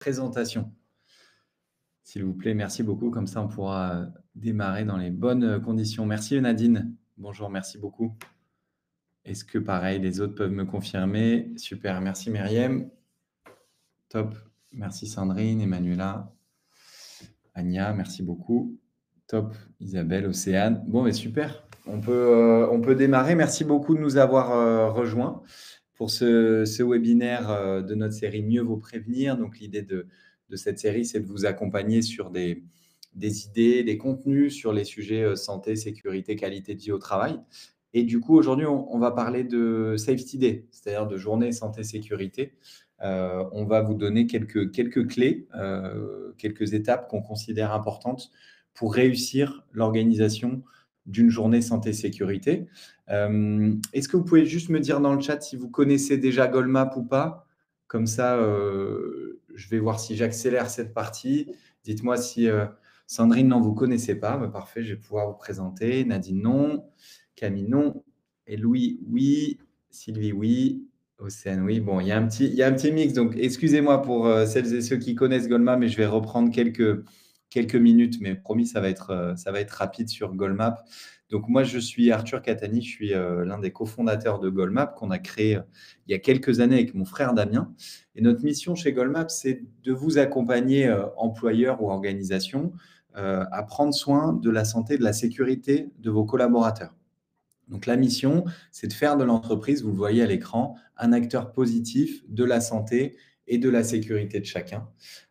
présentation, s'il vous plaît. Merci beaucoup. Comme ça, on pourra démarrer dans les bonnes conditions. Merci Nadine. Bonjour, merci beaucoup. Est-ce que pareil, les autres peuvent me confirmer? Super, merci Myriam. Top. Merci Sandrine, Emmanuela, Anya, merci beaucoup. Top, Isabelle, Océane. Bon, mais super. On peut démarrer. Merci beaucoup de nous avoir rejoints pour ce webinaire de notre série Mieux vaut prévenir. Donc, l'idée de cette série, c'est de vous accompagner sur des idées, des contenus sur les sujets santé, sécurité, qualité de vie au travail. Et du coup, aujourd'hui, on va parler de Safety Day, c'est-à-dire de journée santé, sécurité. On va vous donner quelques clés, quelques étapes qu'on considère importantes pour réussir l'organisation d'une journée santé sécurité. Est-ce que vous pouvez juste me dire dans le chat si vous connaissez déjà Goalmap ou pas? Comme ça, je vais voir si j'accélère cette partie. Dites-moi si Sandrine, non, vous ne connaissez pas. Bah, parfait, je vais pouvoir vous présenter. Nadine, non. Camille, non. Et Louis, oui. Sylvie, oui. Océane, oui. Bon, il y a un petit mix. Donc, excusez-moi pour celles et ceux qui connaissent Goalmap, mais je vais reprendre quelques minutes. Mais promis, ça va être rapide sur Goalmap. Donc, moi, je suis Arthur Catani. Je suis l'un des cofondateurs de Goalmap qu'on a créé il y a quelques années avec mon frère Damien. Et notre mission chez Goalmap, c'est de vous accompagner, employeurs ou organisations, à prendre soin de la santé et de la sécurité de vos collaborateurs. Donc, la mission, c'est de faire de l'entreprise, vous le voyez à l'écran, un acteur positif de la santé et de la sécurité de chacun.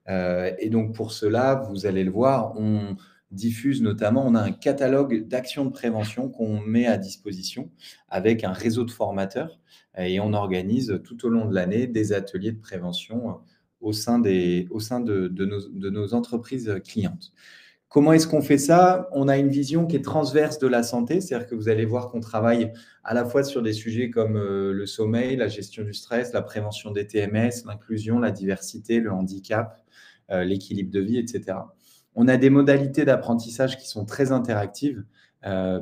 Et donc, pour cela, vous allez le voir, on diffuse notamment, on a un catalogue d'actions de prévention qu'on met à disposition avec un réseau de formateurs et on organise tout au long de l'année des ateliers de prévention au sein de nos entreprises clientes. Comment est-ce qu'on fait ça? On a une vision qui est transverse de la santé, c'est-à-dire que vous allez voir qu'on travaille à la fois sur des sujets comme le sommeil, la gestion du stress, la prévention des TMS, l'inclusion, la diversité, le handicap, l'équilibre de vie, etc. On a des modalités d'apprentissage qui sont très interactives,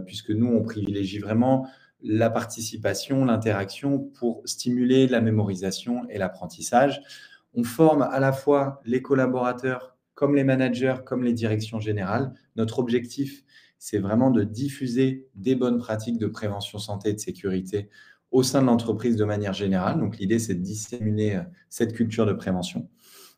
puisque nous, on privilégie vraiment la participation, l'interaction pour stimuler la mémorisation et l'apprentissage. On forme à la fois les collaborateurs comme les managers, comme les directions générales. Notre objectif, c'est vraiment de diffuser des bonnes pratiques de prévention santé et de sécurité au sein de l'entreprise de manière générale. Donc, l'idée, c'est de disséminer cette culture de prévention.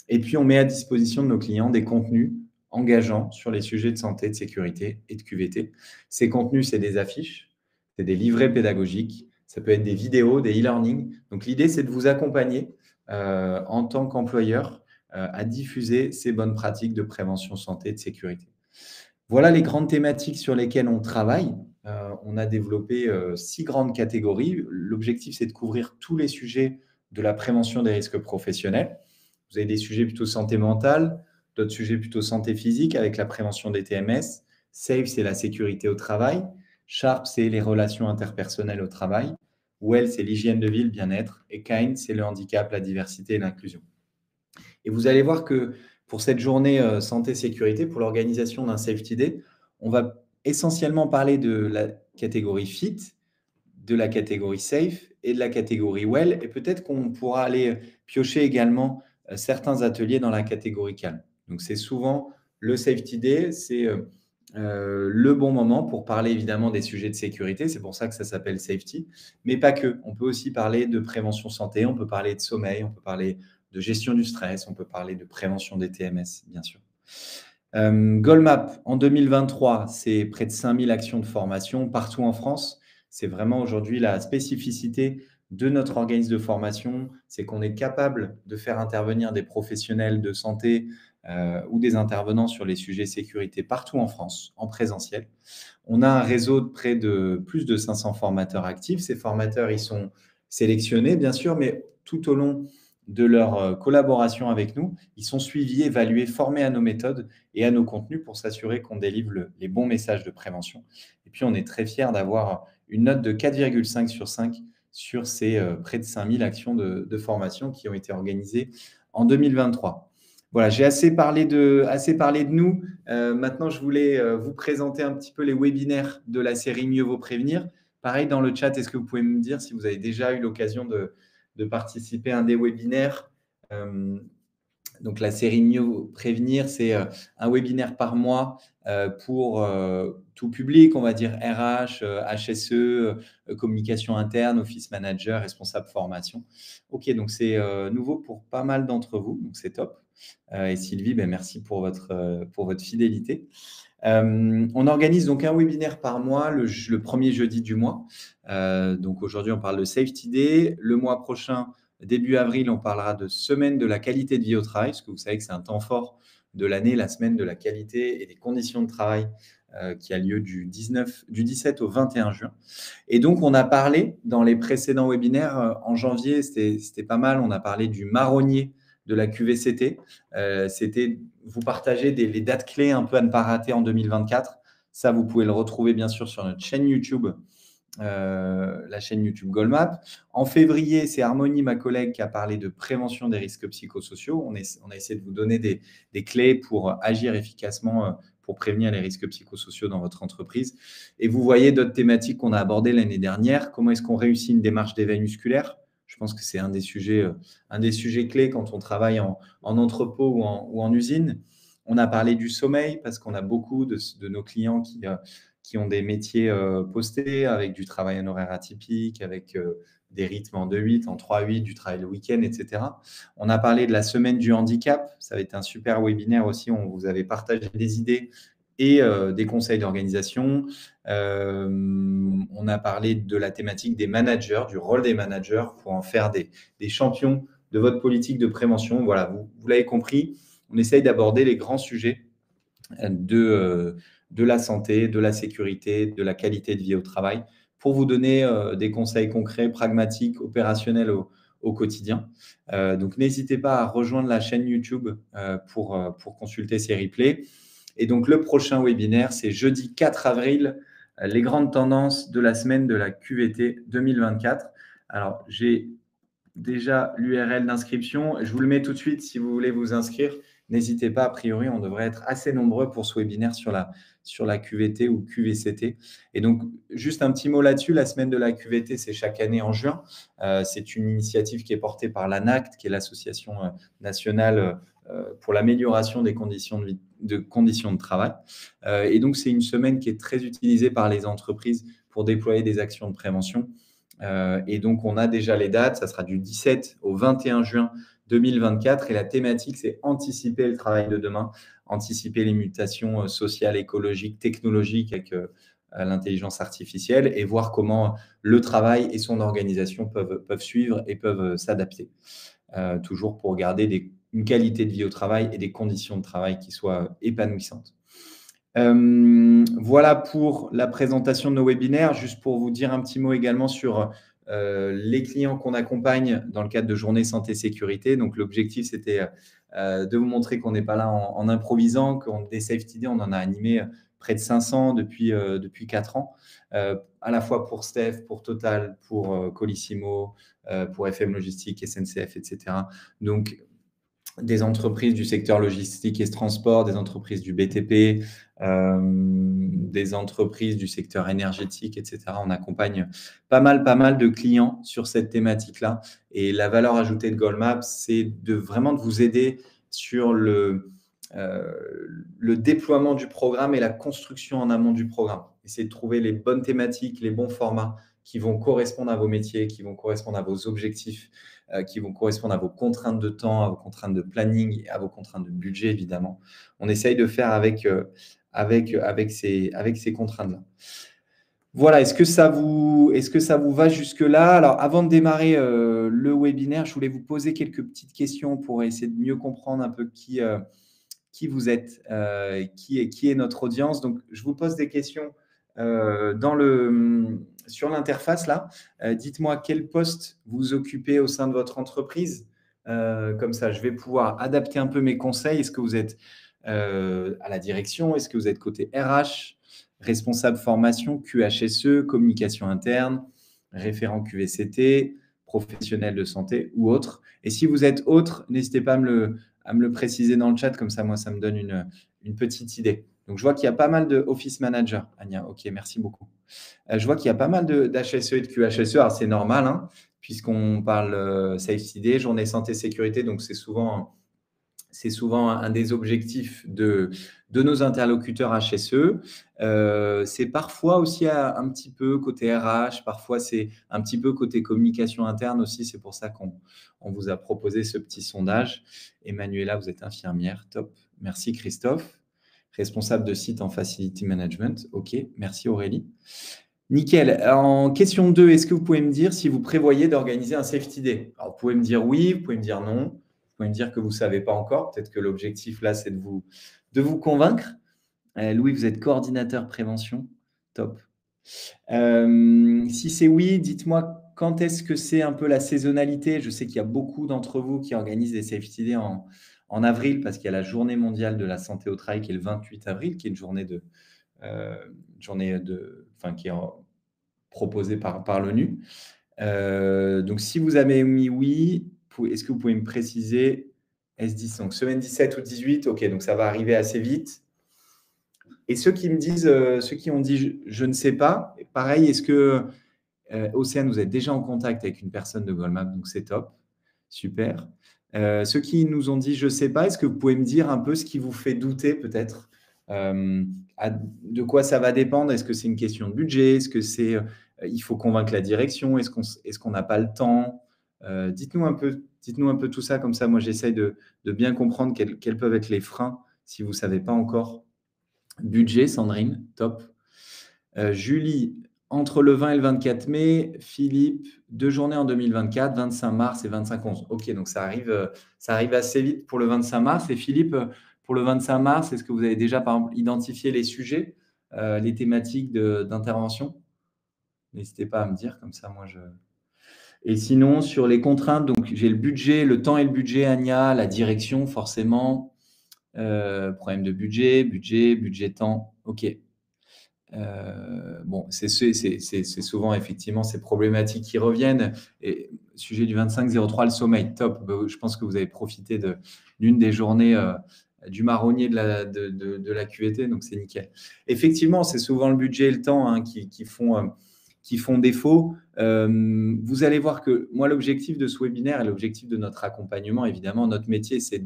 Et puis, on met à disposition de nos clients des contenus engageants sur les sujets de santé, de sécurité et de QVT. Ces contenus, c'est des affiches, c'est des livrets pédagogiques, ça peut être des vidéos, des e-learning. Donc, l'idée, c'est de vous accompagner en tant qu'employeur à diffuser ces bonnes pratiques de prévention santé et de sécurité. Voilà les grandes thématiques sur lesquelles on travaille. On a développé 6 grandes catégories. L'objectif, c'est de couvrir tous les sujets de la prévention des risques professionnels. Vous avez des sujets plutôt santé mentale, d'autres sujets plutôt santé physique avec la prévention des TMS. SAFE, c'est la sécurité au travail. SHARP, c'est les relations interpersonnelles au travail. WELL, c'est l'hygiène de vie, le bien-être. Et KIND, c'est le handicap, la diversité et l'inclusion. Et vous allez voir que pour cette journée santé-sécurité, pour l'organisation d'un Safety Day, on va essentiellement parler de la catégorie FIT, de la catégorie Safe et de la catégorie Well. Et peut-être qu'on pourra aller piocher également certains ateliers dans la catégorie Calme. Donc, c'est souvent le Safety Day, c'est le bon moment pour parler évidemment des sujets de sécurité. C'est pour ça que ça s'appelle Safety. Mais pas que. On peut aussi parler de prévention santé, on peut parler de sommeil, on peut parler de gestion du stress, on peut parler de prévention des TMS, bien sûr. Goalmap, en 2023, c'est près de 5000 actions de formation partout en France. C'est vraiment aujourd'hui la spécificité de notre organisme de formation, c'est qu'on est capable de faire intervenir des professionnels de santé ou des intervenants sur les sujets sécurité partout en France, en présentiel. On a un réseau de près de plus de 500 formateurs actifs. Ces formateurs, ils sont sélectionnés, bien sûr, mais tout au long de leur collaboration avec nous, ils sont suivis, évalués, formés à nos méthodes et à nos contenus pour s'assurer qu'on délivre les bons messages de prévention. Et puis, on est très fiers d'avoir une note de 4,5 sur 5 sur ces près de 5000 actions de formation qui ont été organisées en 2023. Voilà, j'ai assez parlé de nous. Maintenant, je voulais vous présenter un petit peu les webinaires de la série Mieux vaut prévenir. Pareil, dans le chat, est-ce que vous pouvez me dire si vous avez déjà eu l'occasion de participer à un des webinaires Donc, la série Mieux prévenir, c'est un webinaire par mois pour tout public, on va dire RH, HSE, communication interne, office manager, responsable formation. Ok, donc c'est nouveau pour pas mal d'entre vous, donc c'est top. Et Sylvie, ben, merci pour votre fidélité. On organise donc un webinaire par mois, le premier jeudi du mois. Donc aujourd'hui, on parle de Safety Day. Le mois prochain, début avril, on parlera de semaine de la qualité de vie au travail, parce que vous savez que c'est un temps fort de l'année, la semaine de la qualité et des conditions de travail qui a lieu du 17 au 21 juin. Et donc, on a parlé dans les précédents webinaires, en janvier, c'était pas mal, on a parlé du marronnier de la QVCT. C'était vous partager les dates clés un peu à ne pas rater en 2024. Ça, vous pouvez le retrouver bien sûr sur notre chaîne YouTube, la chaîne YouTube Goldmap. En février, c'est Harmonie, ma collègue, qui a parlé de prévention des risques psychosociaux. On a essayé de vous donner des clés pour agir efficacement pour prévenir les risques psychosociaux dans votre entreprise. Et vous voyez d'autres thématiques qu'on a abordées l'année dernière. Comment est-ce qu'on réussit une démarche d'éveil musculaire? Je pense que c'est un des sujets clés quand on travaille en entrepôt ou en usine. On a parlé du sommeil parce qu'on a beaucoup de nos clients qui ont des métiers postés avec du travail en horaire atypique, avec des rythmes en 2-8, en 3-8, du travail le week-end, etc. On a parlé de la semaine du handicap. Ça va être un super webinaire aussi. On vous avait partagé des idées et des conseils d'organisation. On a parlé de la thématique des managers, du rôle des managers pour en faire des champions de votre politique de prévention. Voilà, vous l'avez compris, on essaye d'aborder les grands sujets de la santé, de la sécurité, de la qualité de vie au travail pour vous donner des conseils concrets, pragmatiques, opérationnels au quotidien. Donc, n'hésitez pas à rejoindre la chaîne YouTube pour consulter ces replays. Et donc, le prochain webinaire, c'est jeudi 4 avril, les grandes tendances de la semaine de la QVT 2024. Alors, j'ai déjà l'URL d'inscription. Je vous le mets tout de suite si vous voulez vous inscrire. N'hésitez pas, a priori, on devrait être assez nombreux pour ce webinaire sur la QVT ou QVCT. Et donc, juste un petit mot là-dessus, la semaine de la QVT, c'est chaque année en juin. C'est une initiative qui est portée par l'ANACT, qui est l'association nationale pour l'amélioration des conditions de travail. Et donc, c'est une semaine qui est très utilisée par les entreprises pour déployer des actions de prévention. Et donc, on a déjà les dates. Ça sera du 17 au 21 juin 2024. Et la thématique, c'est anticiper le travail de demain, anticiper les mutations sociales, écologiques, technologiques avec l'intelligence artificielle et voir comment le travail et son organisation peuvent suivre et peuvent s'adapter. Toujours pour garder une qualité de vie au travail et des conditions de travail qui soient épanouissantes. Voilà pour la présentation de nos webinaires. Juste pour vous dire un petit mot également sur les clients qu'on accompagne dans le cadre de Journée Santé Sécurité. Donc, l'objectif, c'était de vous montrer qu'on n'est pas là en improvisant, qu'on des Safety Day, on en a animé près de 500 depuis 4 ans, à la fois pour Steph, pour Total, pour Colissimo, pour FM Logistique, SNCF, etc. Donc, des entreprises du secteur logistique et transport, des entreprises du BTP, des entreprises du secteur énergétique, etc. On accompagne pas mal de clients sur cette thématique-là. Et la valeur ajoutée de Goldmap, c'est vraiment de vous aider sur le déploiement du programme et la construction en amont du programme. Essayez de trouver les bonnes thématiques, les bons formats qui vont correspondre à vos métiers, qui vont correspondre à vos objectifs, qui vont correspondre à vos contraintes de temps, à vos contraintes de planning et à vos contraintes de budget, évidemment. On essaye de faire avec ces contraintes-là. Voilà, est-ce que ça vous va jusque-là? Alors, avant de démarrer le webinaire, je voulais vous poser quelques petites questions pour essayer de mieux comprendre un peu qui vous êtes, qui est notre audience. Donc, je vous pose des questions sur l'interface là. Dites-moi quel poste vous occupez au sein de votre entreprise. Comme ça, je vais pouvoir adapter un peu mes conseils. Est-ce que vous êtes à la direction? Est-ce que vous êtes côté RH, responsable formation, QHSE, communication interne, référent QVCT, professionnel de santé ou autre? Et si vous êtes autre, n'hésitez pas à me le préciser dans le chat. Comme ça, moi, ça me donne une petite idée. Donc, je vois qu'il y a pas mal de office managers. Anya, OK, merci beaucoup. Je vois qu'il y a pas mal d'HSE et de QHSE. Alors, c'est normal, hein, puisqu'on parle Safety Day, Journée Santé Sécurité. Donc, c'est souvent C'est souvent un des objectifs de nos interlocuteurs HSE. C'est parfois aussi un petit peu côté RH, parfois c'est un petit peu côté communication interne aussi. C'est pour ça qu'on vous a proposé ce petit sondage. Emmanuela, vous êtes infirmière, top. Merci Christophe, responsable de site en Facility Management. OK, merci Aurélie. Nickel. En question 2, est-ce que vous pouvez me dire si vous prévoyez d'organiser un Safety Day? Alors, vous pouvez me dire oui, vous pouvez me dire non, vous pouvez me dire que vous ne savez pas encore. Peut-être que l'objectif là, c'est de vous convaincre. Louis, vous êtes coordinateur prévention. Top. Si c'est oui, dites-moi quand est-ce que c'est un peu la saisonnalité. Je sais qu'il y a beaucoup d'entre vous qui organisent des Safety Day en avril parce qu'il y a la journée mondiale de la santé au travail qui est le 28 avril, qui est une journée qui est proposée par l'ONU. Donc, si vous avez mis oui, est-ce que vous pouvez me préciser S10, donc semaine 17 ou 18, ok, donc ça va arriver assez vite. Et ceux qui me disent, ceux qui ont dit je ne sais pas, pareil, est-ce que Océane, vous êtes déjà en contact avec une personne de Goldmap, donc c'est top, super. Ceux qui nous ont dit je ne sais pas, est-ce que vous pouvez me dire un peu ce qui vous fait douter peut-être de quoi ça va dépendre? Est-ce que c'est une question de budget? Est-ce que c'est il faut convaincre la direction? Est-ce qu'on n'a pas le temps? Dites-nous un peu tout ça, comme ça, moi j'essaye de bien comprendre quels peuvent être les freins si vous ne savez pas encore. Budget, Sandrine, top. Julie, entre le 20 et le 24 mai, Philippe, 2 journées en 2024, 25 mars et 25/11. Ok, donc ça arrive assez vite pour le 25 mars. Et Philippe, pour le 25 mars, est-ce que vous avez déjà, par exemple, identifié les sujets, les thématiques d'intervention? N'hésitez pas à me dire, comme ça, moi, je… Et sinon, sur les contraintes, donc j'ai le budget, le temps et le budget, Anya, la direction, forcément. Problème de budget, temps. Ok. Bon, c'est souvent effectivement ces problématiques qui reviennent. Et sujet du 25/03, le sommeil, top. Je pense que vous avez profité d'une des journées du marronnier de la QVT, donc c'est nickel. Effectivement, c'est souvent le budget et le temps qui font défaut. Vous allez voir que moi, l'objectif de ce webinaire et l'objectif de notre accompagnement, évidemment, notre métier, c'est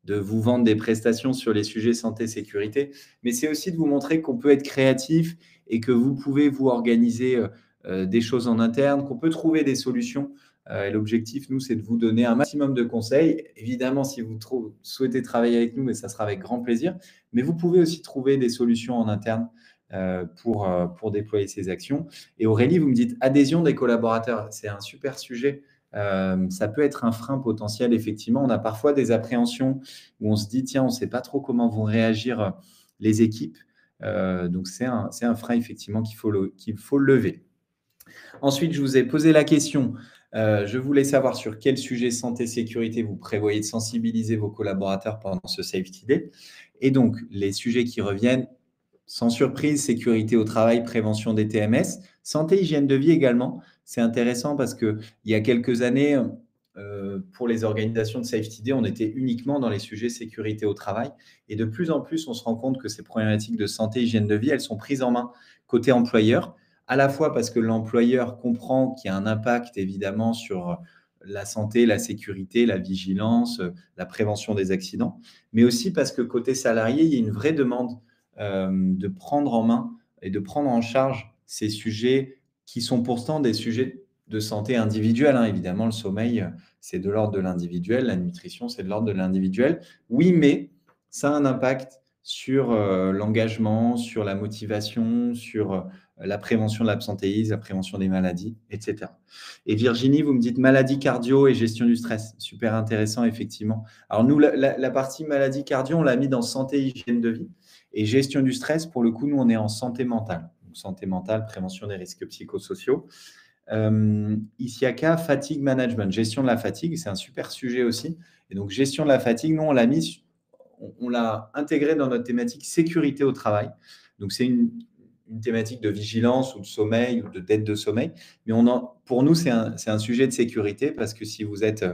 de vous vendre des prestations sur les sujets santé-sécurité, mais c'est aussi de vous montrer qu'on peut être créatif et que vous pouvez vous organiser des choses en interne, qu'on peut trouver des solutions. Et l'objectif, nous, c'est de vous donner un maximum de conseils. Évidemment, si vous souhaitez travailler avec nous, mais ça sera avec grand plaisir. Mais vous pouvez aussi trouver des solutions en interne pour déployer ces actions. Et Aurélie, vous me dites adhésion des collaborateurs. C'est un super sujet. Ça peut être un frein potentiel, effectivement. On a parfois des appréhensions où on se dit, tiens, on ne sait pas trop comment vont réagir les équipes. Donc, c'est un frein, effectivement, qu'il faut lever. Ensuite, je vous ai posé la question. Je voulais savoir sur quel sujet santé-sécurité vous prévoyez de sensibiliser vos collaborateurs pendant ce Safety Day. Et donc, les sujets qui reviennent, sans surprise, sécurité au travail, prévention des TMS, santé, hygiène de vie également. C'est intéressant parce qu'il y a quelques années, pour les organisations de Safety Day, on était uniquement dans les sujets sécurité au travail. Et de plus en plus, on se rend compte que ces problématiques de santé, hygiène de vie, elles sont prises en main côté employeur, à la fois parce que l'employeur comprend qu'il y a un impact évidemment sur la santé, la sécurité, la vigilance, la prévention des accidents, mais aussi parce que côté salarié, il y a une vraie demande de prendre en main et de prendre en charge ces sujets qui sont pourtant des sujets de santé individuelle. Évidemment, le sommeil, c'est de l'ordre de l'individuel, la nutrition, c'est de l'ordre de l'individuel. Oui, mais ça a un impact sur l'engagement, sur la motivation, sur la prévention de l'absentéisme, la prévention des maladies, etc. Et Virginie, vous me dites maladie cardio et gestion du stress. Super intéressant, effectivement. Alors nous, la partie maladie cardio, on l'a mis dans santé, hygiène de vie. Et gestion du stress, pour le coup, nous, on est en santé mentale. Donc, santé mentale, prévention des risques psychosociaux. Isiaka, fatigue management, gestion de la fatigue, c'est un super sujet aussi. Et donc, gestion de la fatigue, nous, on l'a intégré dans notre thématique sécurité au travail. Donc, c'est une thématique de vigilance ou de sommeil ou de dette de sommeil. Mais pour nous, c'est un sujet de sécurité parce que si vous êtes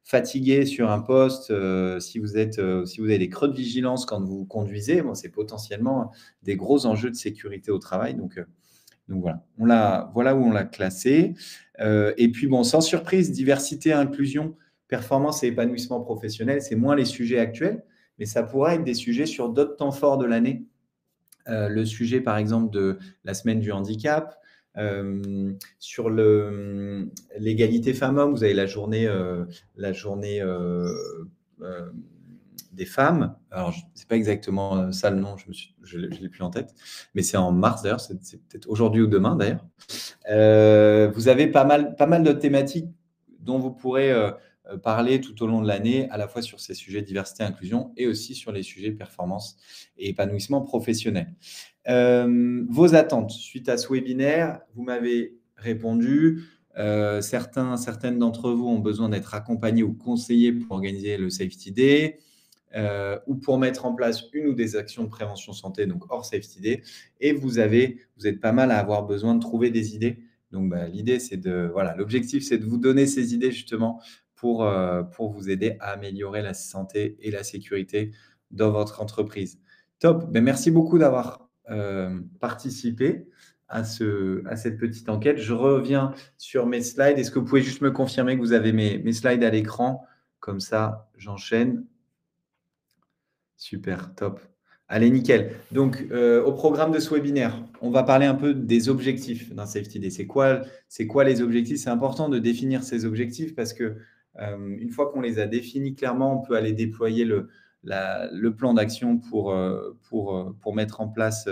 fatigué sur un poste, si vous avez des creux de vigilance quand vous conduisez, c'est potentiellement des gros enjeux de sécurité au travail. Donc voilà, voilà où on l'a classé. Et puis, sans surprise, diversité, inclusion, performance et épanouissement professionnel, c'est moins les sujets actuels, mais ça pourrait être des sujets sur d'autres temps forts de l'année. Le sujet, par exemple, de la semaine du handicap, sur l'égalité femmes-hommes, vous avez la journée euh, des femmes. Alors, ce n'est pas exactement ça le nom, je ne l'ai plus en tête, mais c'est en mars d'ailleurs, c'est peut-être aujourd'hui ou demain d'ailleurs. Vous avez pas mal de thématiques dont vous pourrez parler tout au long de l'année, à la fois sur ces sujets diversité et inclusion et aussi sur les sujets performance et épanouissement professionnel. Vos attentes suite à ce webinaire, vous m'avez répondu. Certaines d'entre vous ont besoin d'être accompagnés ou conseillés pour organiser le Safety Day. Ou pour mettre en place une ou des actions de prévention santé, donc hors Safety Day. Et vous êtes pas mal à avoir besoin de trouver des idées. Donc, l'idée, l'objectif, c'est de vous donner ces idées justement pour vous aider à améliorer la santé et la sécurité dans votre entreprise. Top. Merci beaucoup d'avoir participé à cette petite enquête. Je reviens sur mes slides. Est-ce que vous pouvez juste me confirmer que vous avez mes slides à l'écran? Comme ça, j'enchaîne. Super, top. Allez, nickel. Donc, au programme de ce webinaire, on va parler un peu des objectifs d'un Safety Day. C'est quoi les objectifs? C'est important de définir ces objectifs parce que une fois qu'on les a définis clairement, on peut aller déployer le plan d'action pour mettre en place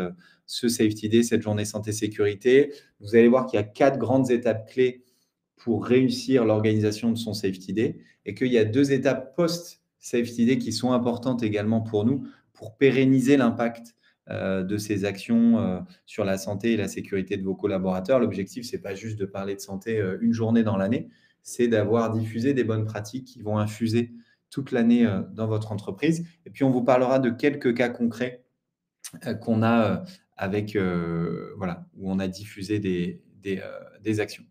ce Safety Day, cette journée santé-sécurité. Vous allez voir qu'il y a 4 grandes étapes clés pour réussir l'organisation de son Safety Day et qu'il y a 2 étapes post-Safety Day qui sont importantes également pour nous pour pérenniser l'impact de ces actions sur la santé et la sécurité de vos collaborateurs. L'objectif, ce n'est pas juste de parler de santé une journée dans l'année, c'est d'avoir diffusé des bonnes pratiques qui vont infuser toute l'année dans votre entreprise. Et puis, on vous parlera de quelques cas concrets qu'on a où on a diffusé des actions.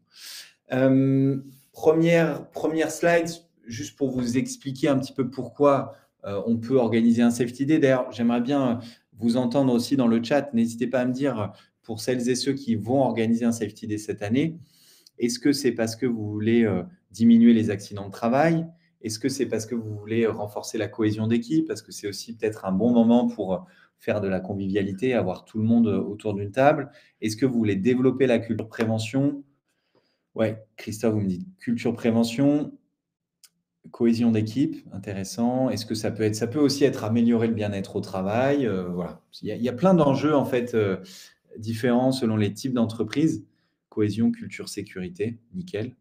Première slide, juste pour vous expliquer un petit peu pourquoi on peut organiser un Safety Day. D'ailleurs, j'aimerais bien vous entendre aussi dans le chat. N'hésitez pas à me dire, pour celles et ceux qui vont organiser un Safety Day cette année, est-ce que c'est parce que vous voulez diminuer les accidents de travail? Est-ce que c'est parce que vous voulez renforcer la cohésion d'équipe? Parce que c'est aussi peut-être un bon moment pour faire de la convivialité, avoir tout le monde autour d'une table. Est-ce que vous voulez développer la culture prévention? Ouais, Christophe, vous me dites culture prévention, cohésion d'équipe, intéressant. Est-ce que ça peut aussi être améliorer le bien-être au travail? Voilà. Il y a plein d'enjeux en fait différents selon les types d'entreprises. Cohésion, culture, sécurité, nickel.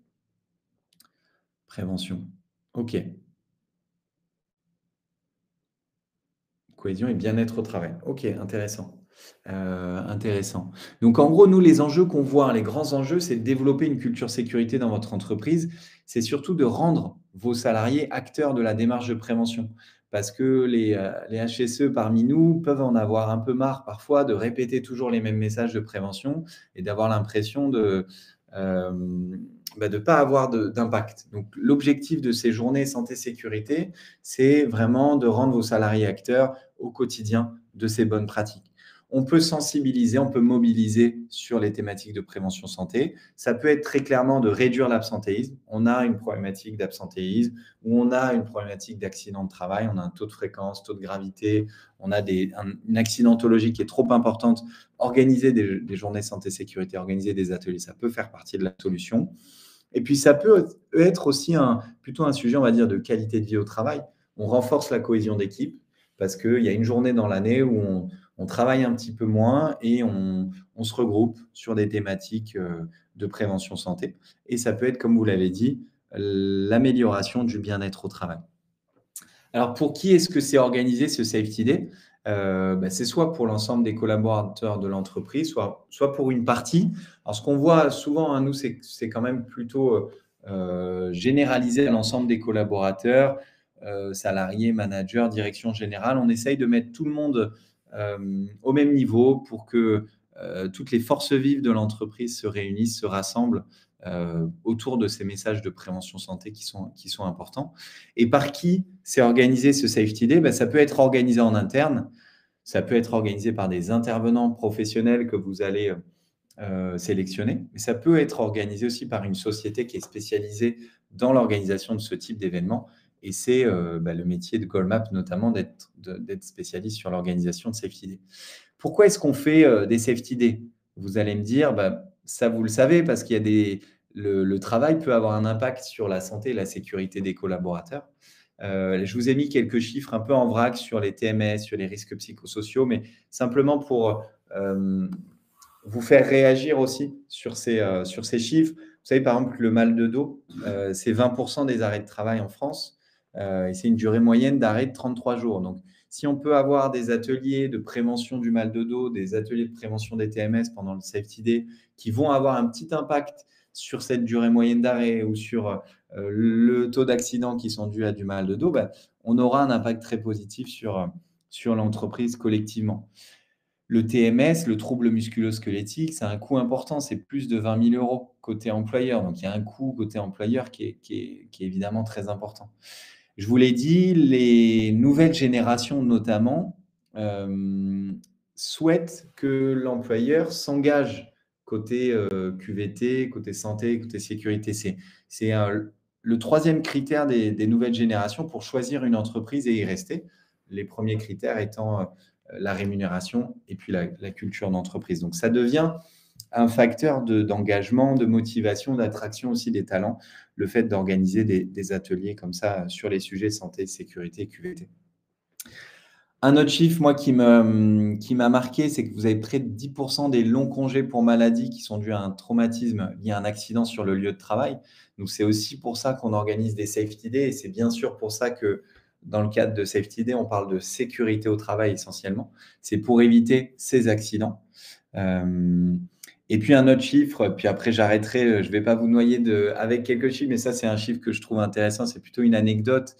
Prévention. OK. Cohésion et bien-être au travail. OK, intéressant. Intéressant. Donc, en gros, nous, les enjeux qu'on voit, les grands enjeux, c'est de développer une culture sécurité dans votre entreprise. C'est surtout de rendre vos salariés acteurs de la démarche de prévention. Parce que les HSE parmi nous peuvent en avoir un peu marre parfois de répéter toujours les mêmes messages de prévention et d'avoir l'impression de ne pas avoir d'impact. Donc, l'objectif de ces journées santé-sécurité, c'est vraiment de rendre vos salariés acteurs au quotidien de ces bonnes pratiques. On peut sensibiliser, on peut mobiliser sur les thématiques de prévention santé. Ça peut être très clairement de réduire l'absentéisme. On a une problématique d'absentéisme ou on a une problématique d'accident de travail. On a un taux de fréquence, taux de gravité. On a une accidentologie qui est trop importante. Organiser des journées santé-sécurité, organiser des ateliers, ça peut faire partie de la solution. Et puis, ça peut être aussi plutôt un sujet, on va dire, de qualité de vie au travail. On renforce la cohésion d'équipe parce qu'il y a une journée dans l'année où on travaille un petit peu moins et on se regroupe sur des thématiques de prévention santé. Et ça peut être, comme vous l'avez dit, l'amélioration du bien-être au travail. Alors, pour qui est-ce que c'est organisé ce Safety Day? C'est soit pour l'ensemble des collaborateurs de l'entreprise, soit pour une partie. Alors, ce qu'on voit souvent, nous, c'est quand même plutôt généralisé à l'ensemble des collaborateurs, salariés, managers, direction générale. On essaye de mettre tout le monde au même niveau pour que toutes les forces vives de l'entreprise se réunissent, se rassemblent autour de ces messages de prévention santé qui sont importants. Et par qui c'est organisé ce Safety Day? Ça peut être organisé en interne, ça peut être organisé par des intervenants professionnels que vous allez sélectionnés, mais ça peut être organisé aussi par une société qui est spécialisée dans l'organisation de ce type d'événements. Et c'est le métier de Goldmap, notamment, d'être spécialiste sur l'organisation de Safety Day. Pourquoi est-ce qu'on fait des Safety Day? Vous allez me dire, ça, vous le savez, parce qu'il y a le travail peut avoir un impact sur la santé et la sécurité des collaborateurs. Je vous ai mis quelques chiffres un peu en vrac sur les TMS, sur les risques psychosociaux, mais simplement pour vous faire réagir aussi sur ces chiffres. Vous savez, par exemple, le mal de dos, c'est 20% des arrêts de travail en France, et c'est une durée moyenne d'arrêt de 33 jours. Donc, si on peut avoir des ateliers de prévention du mal de dos, des ateliers de prévention des TMS pendant le Safety Day qui vont avoir un petit impact sur cette durée moyenne d'arrêt ou sur le taux d'accidents qui sont dus à du mal de dos, on aura un impact très positif sur l'entreprise collectivement. Le TMS, le trouble musculo-squelettique, c'est un coût important, c'est plus de 20 000 € côté employeur. Donc, il y a un coût côté employeur qui est évidemment très important. Je vous l'ai dit, les nouvelles générations notamment souhaitent que l'employeur s'engage côté QVT, côté santé, côté sécurité. C'est le troisième critère des nouvelles générations pour choisir une entreprise et y rester. Les premiers critères étant la rémunération et puis la culture d'entreprise. Donc, ça devient un facteur d'engagement, de motivation, d'attraction aussi des talents, le fait d'organiser des ateliers comme ça sur les sujets santé, sécurité et QVT. Un autre chiffre, moi, qui m'a marqué, c'est que vous avez près de 10% des longs congés pour maladie qui sont dus à un traumatisme lié à un accident sur le lieu de travail. Donc, c'est aussi pour ça qu'on organise des Safety Day et c'est bien sûr pour ça que dans le cadre de Safety Day, on parle de sécurité au travail essentiellement. C'est pour éviter ces accidents. Et puis un autre chiffre, puis après j'arrêterai, je ne vais pas vous noyer avec quelques chiffres, mais ça c'est un chiffre que je trouve intéressant, c'est plutôt une anecdote.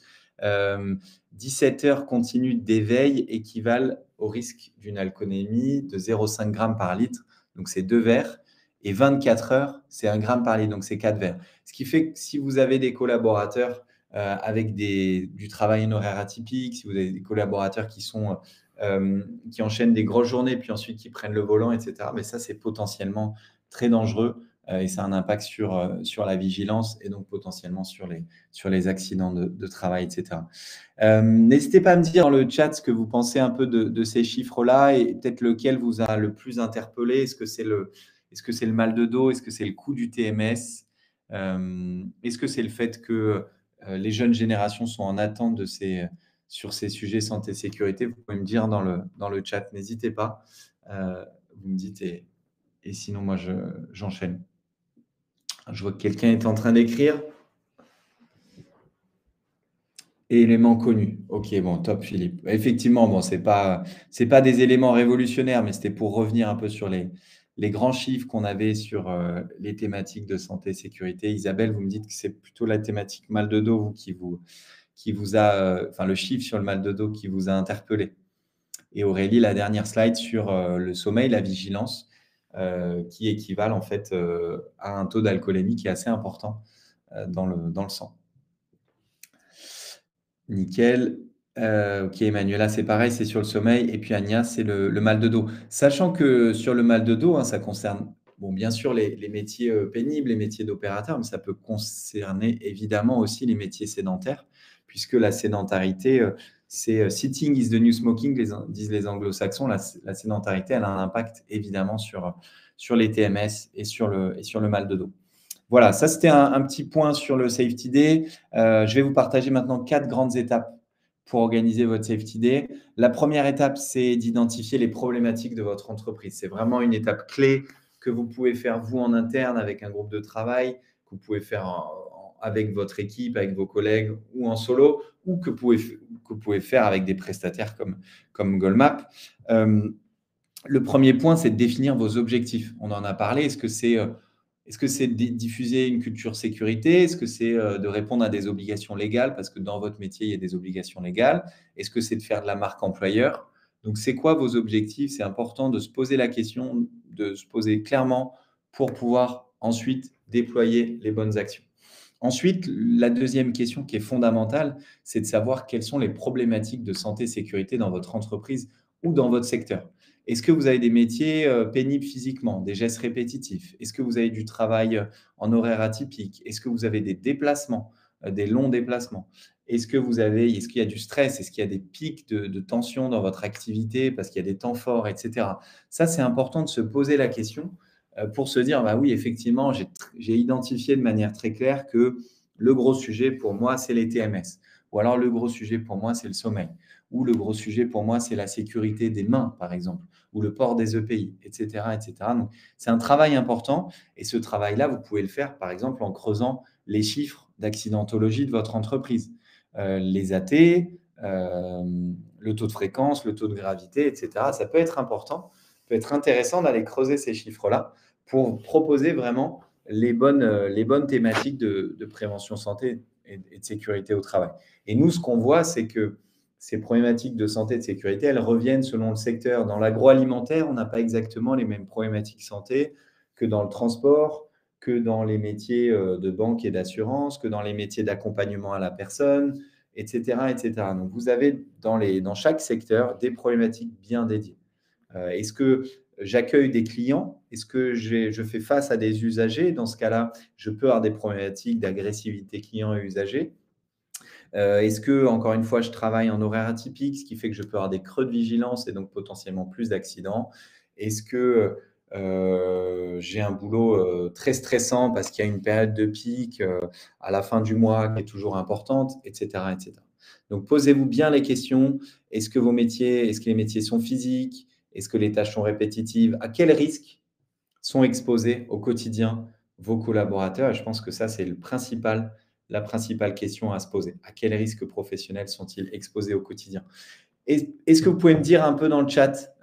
17 heures continues d'éveil équivalent au risque d'une alcoolémie de 0,5 g par litre, donc c'est 2 verres, et 24 heures, c'est 1 gramme par litre, donc c'est 4 verres. Ce qui fait que si vous avez des collaborateurs avec du travail en horaire atypique, si vous avez des collaborateurs qui enchaînent des grosses journées, puis ensuite qui prennent le volant, etc., mais ça, c'est potentiellement très dangereux et ça a un impact sur la vigilance et donc potentiellement sur les accidents de travail, etc. N'hésitez pas à me dire dans le chat ce que vous pensez un peu de ces chiffres-là et peut-être lequel vous a le plus interpellé. Est-ce que c'est le mal de dos? Est-ce que c'est le coût du TMS? Est-ce que c'est le fait que les jeunes générations sont en attente sur ces sujets santé sécurité? Vous pouvez me dire dans le chat, n'hésitez pas. Vous me dites et sinon moi j'enchaîne. Je vois que quelqu'un est en train d'écrire. Éléments connus. Ok, bon, top Philippe. Effectivement, bon, c'est pas des éléments révolutionnaires, mais c'était pour revenir un peu sur les grands chiffres qu'on avait sur les thématiques de santé et sécurité. Isabelle, vous me dites que c'est plutôt la thématique mal de dos qui vous a, enfin le chiffre sur le mal de dos qui vous a interpellé. Et Aurélie, la dernière slide sur le sommeil, la vigilance, qui équivalent en fait à un taux d'alcoolémie qui est assez important dans le sang. Nickel. Ok, Emmanuela, c'est pareil, c'est sur le sommeil. Et puis Agnès, c'est le mal de dos. Sachant que sur le mal de dos, ça concerne, bon, bien sûr, les métiers pénibles, les métiers d'opérateur, mais ça peut concerner évidemment aussi les métiers sédentaires, puisque la sédentarité, c'est sitting is the new smoking, disent les anglo-saxons. La sédentarité, elle a un impact évidemment sur les TMS et sur le mal de dos. Voilà, ça c'était un petit point sur le Safety Day. Je vais vous partager maintenant 4 grandes étapes pour organiser votre Safety Day. La première étape, c'est d'identifier les problématiques de votre entreprise. C'est vraiment une étape clé que vous pouvez faire vous en interne avec un groupe de travail, que vous pouvez faire avec votre équipe, avec vos collègues ou en solo, ou que vous pouvez faire avec des prestataires comme Goldmap. Le premier point, c'est de définir vos objectifs. On en a parlé. Est-ce que c'est diffuser une culture sécurité? Est-ce que c'est de répondre à des obligations légales? Parce que dans votre métier, il y a des obligations légales. Est-ce que c'est de faire de la marque employeur? Donc, c'est quoi vos objectifs? C'est important de se poser la question, de se poser clairement pour pouvoir ensuite déployer les bonnes actions. Ensuite, la deuxième question qui est fondamentale, c'est de savoir quelles sont les problématiques de santé et sécurité dans votre entreprise ou dans votre secteur. Est-ce que vous avez des métiers pénibles physiquement, des gestes répétitifs? Est-ce que vous avez du travail en horaire atypique? Est-ce que vous avez des déplacements, des longs déplacements? Est-ce qu'il y a du stress? Est-ce qu'il y a des pics de tension dans votre activité parce qu'il y a des temps forts, etc. Ça, c'est important de se poser la question pour se dire, bah oui, effectivement, j'ai identifié de manière très claire que le gros sujet pour moi, c'est les TMS. Ou alors le gros sujet pour moi, c'est le sommeil. Ou le gros sujet pour moi, c'est la sécurité des mains, par exemple, ou le port des EPI, etc., etc. Donc, c'est un travail important. Et ce travail-là, vous pouvez le faire, par exemple, en creusant les chiffres d'accidentologie de votre entreprise, les AT, le taux de fréquence, le taux de gravité, etc. Ça peut être important, peut être intéressant d'aller creuser ces chiffres-là pour proposer vraiment les bonnes thématiques de prévention santé et de sécurité au travail. Et nous, ce qu'on voit, c'est que ces problématiques de santé et de sécurité, elles reviennent selon le secteur. Dans l'agroalimentaire, on n'a pas exactement les mêmes problématiques santé que dans le transport, que dans les métiers de banque et d'assurance, que dans les métiers d'accompagnement à la personne, etc., etc. Donc, vous avez dans chaque secteur des problématiques bien dédiées. Est-ce que j'accueille des clients? Est-ce que je fais face à des usagers? Dans ce cas-là, je peux avoir des problématiques d'agressivité client et usager. Est-ce que, encore une fois, je travaille en horaire atypique, ce qui fait que je peux avoir des creux de vigilance et donc potentiellement plus d'accidents? Est-ce que j'ai un boulot très stressant parce qu'il y a une période de pic à la fin du mois qui est toujours importante, etc., etc. Donc, posez-vous bien les questions. Est-ce que les métiers sont physiques? Est-ce que les tâches sont répétitives? À quels risques sont exposés au quotidien vos collaborateurs? Et je pense que ça, c'est la principale question à se poser. À quels risques professionnels sont-ils exposés au quotidien? Est-ce que vous pouvez me dire un peu dans le chat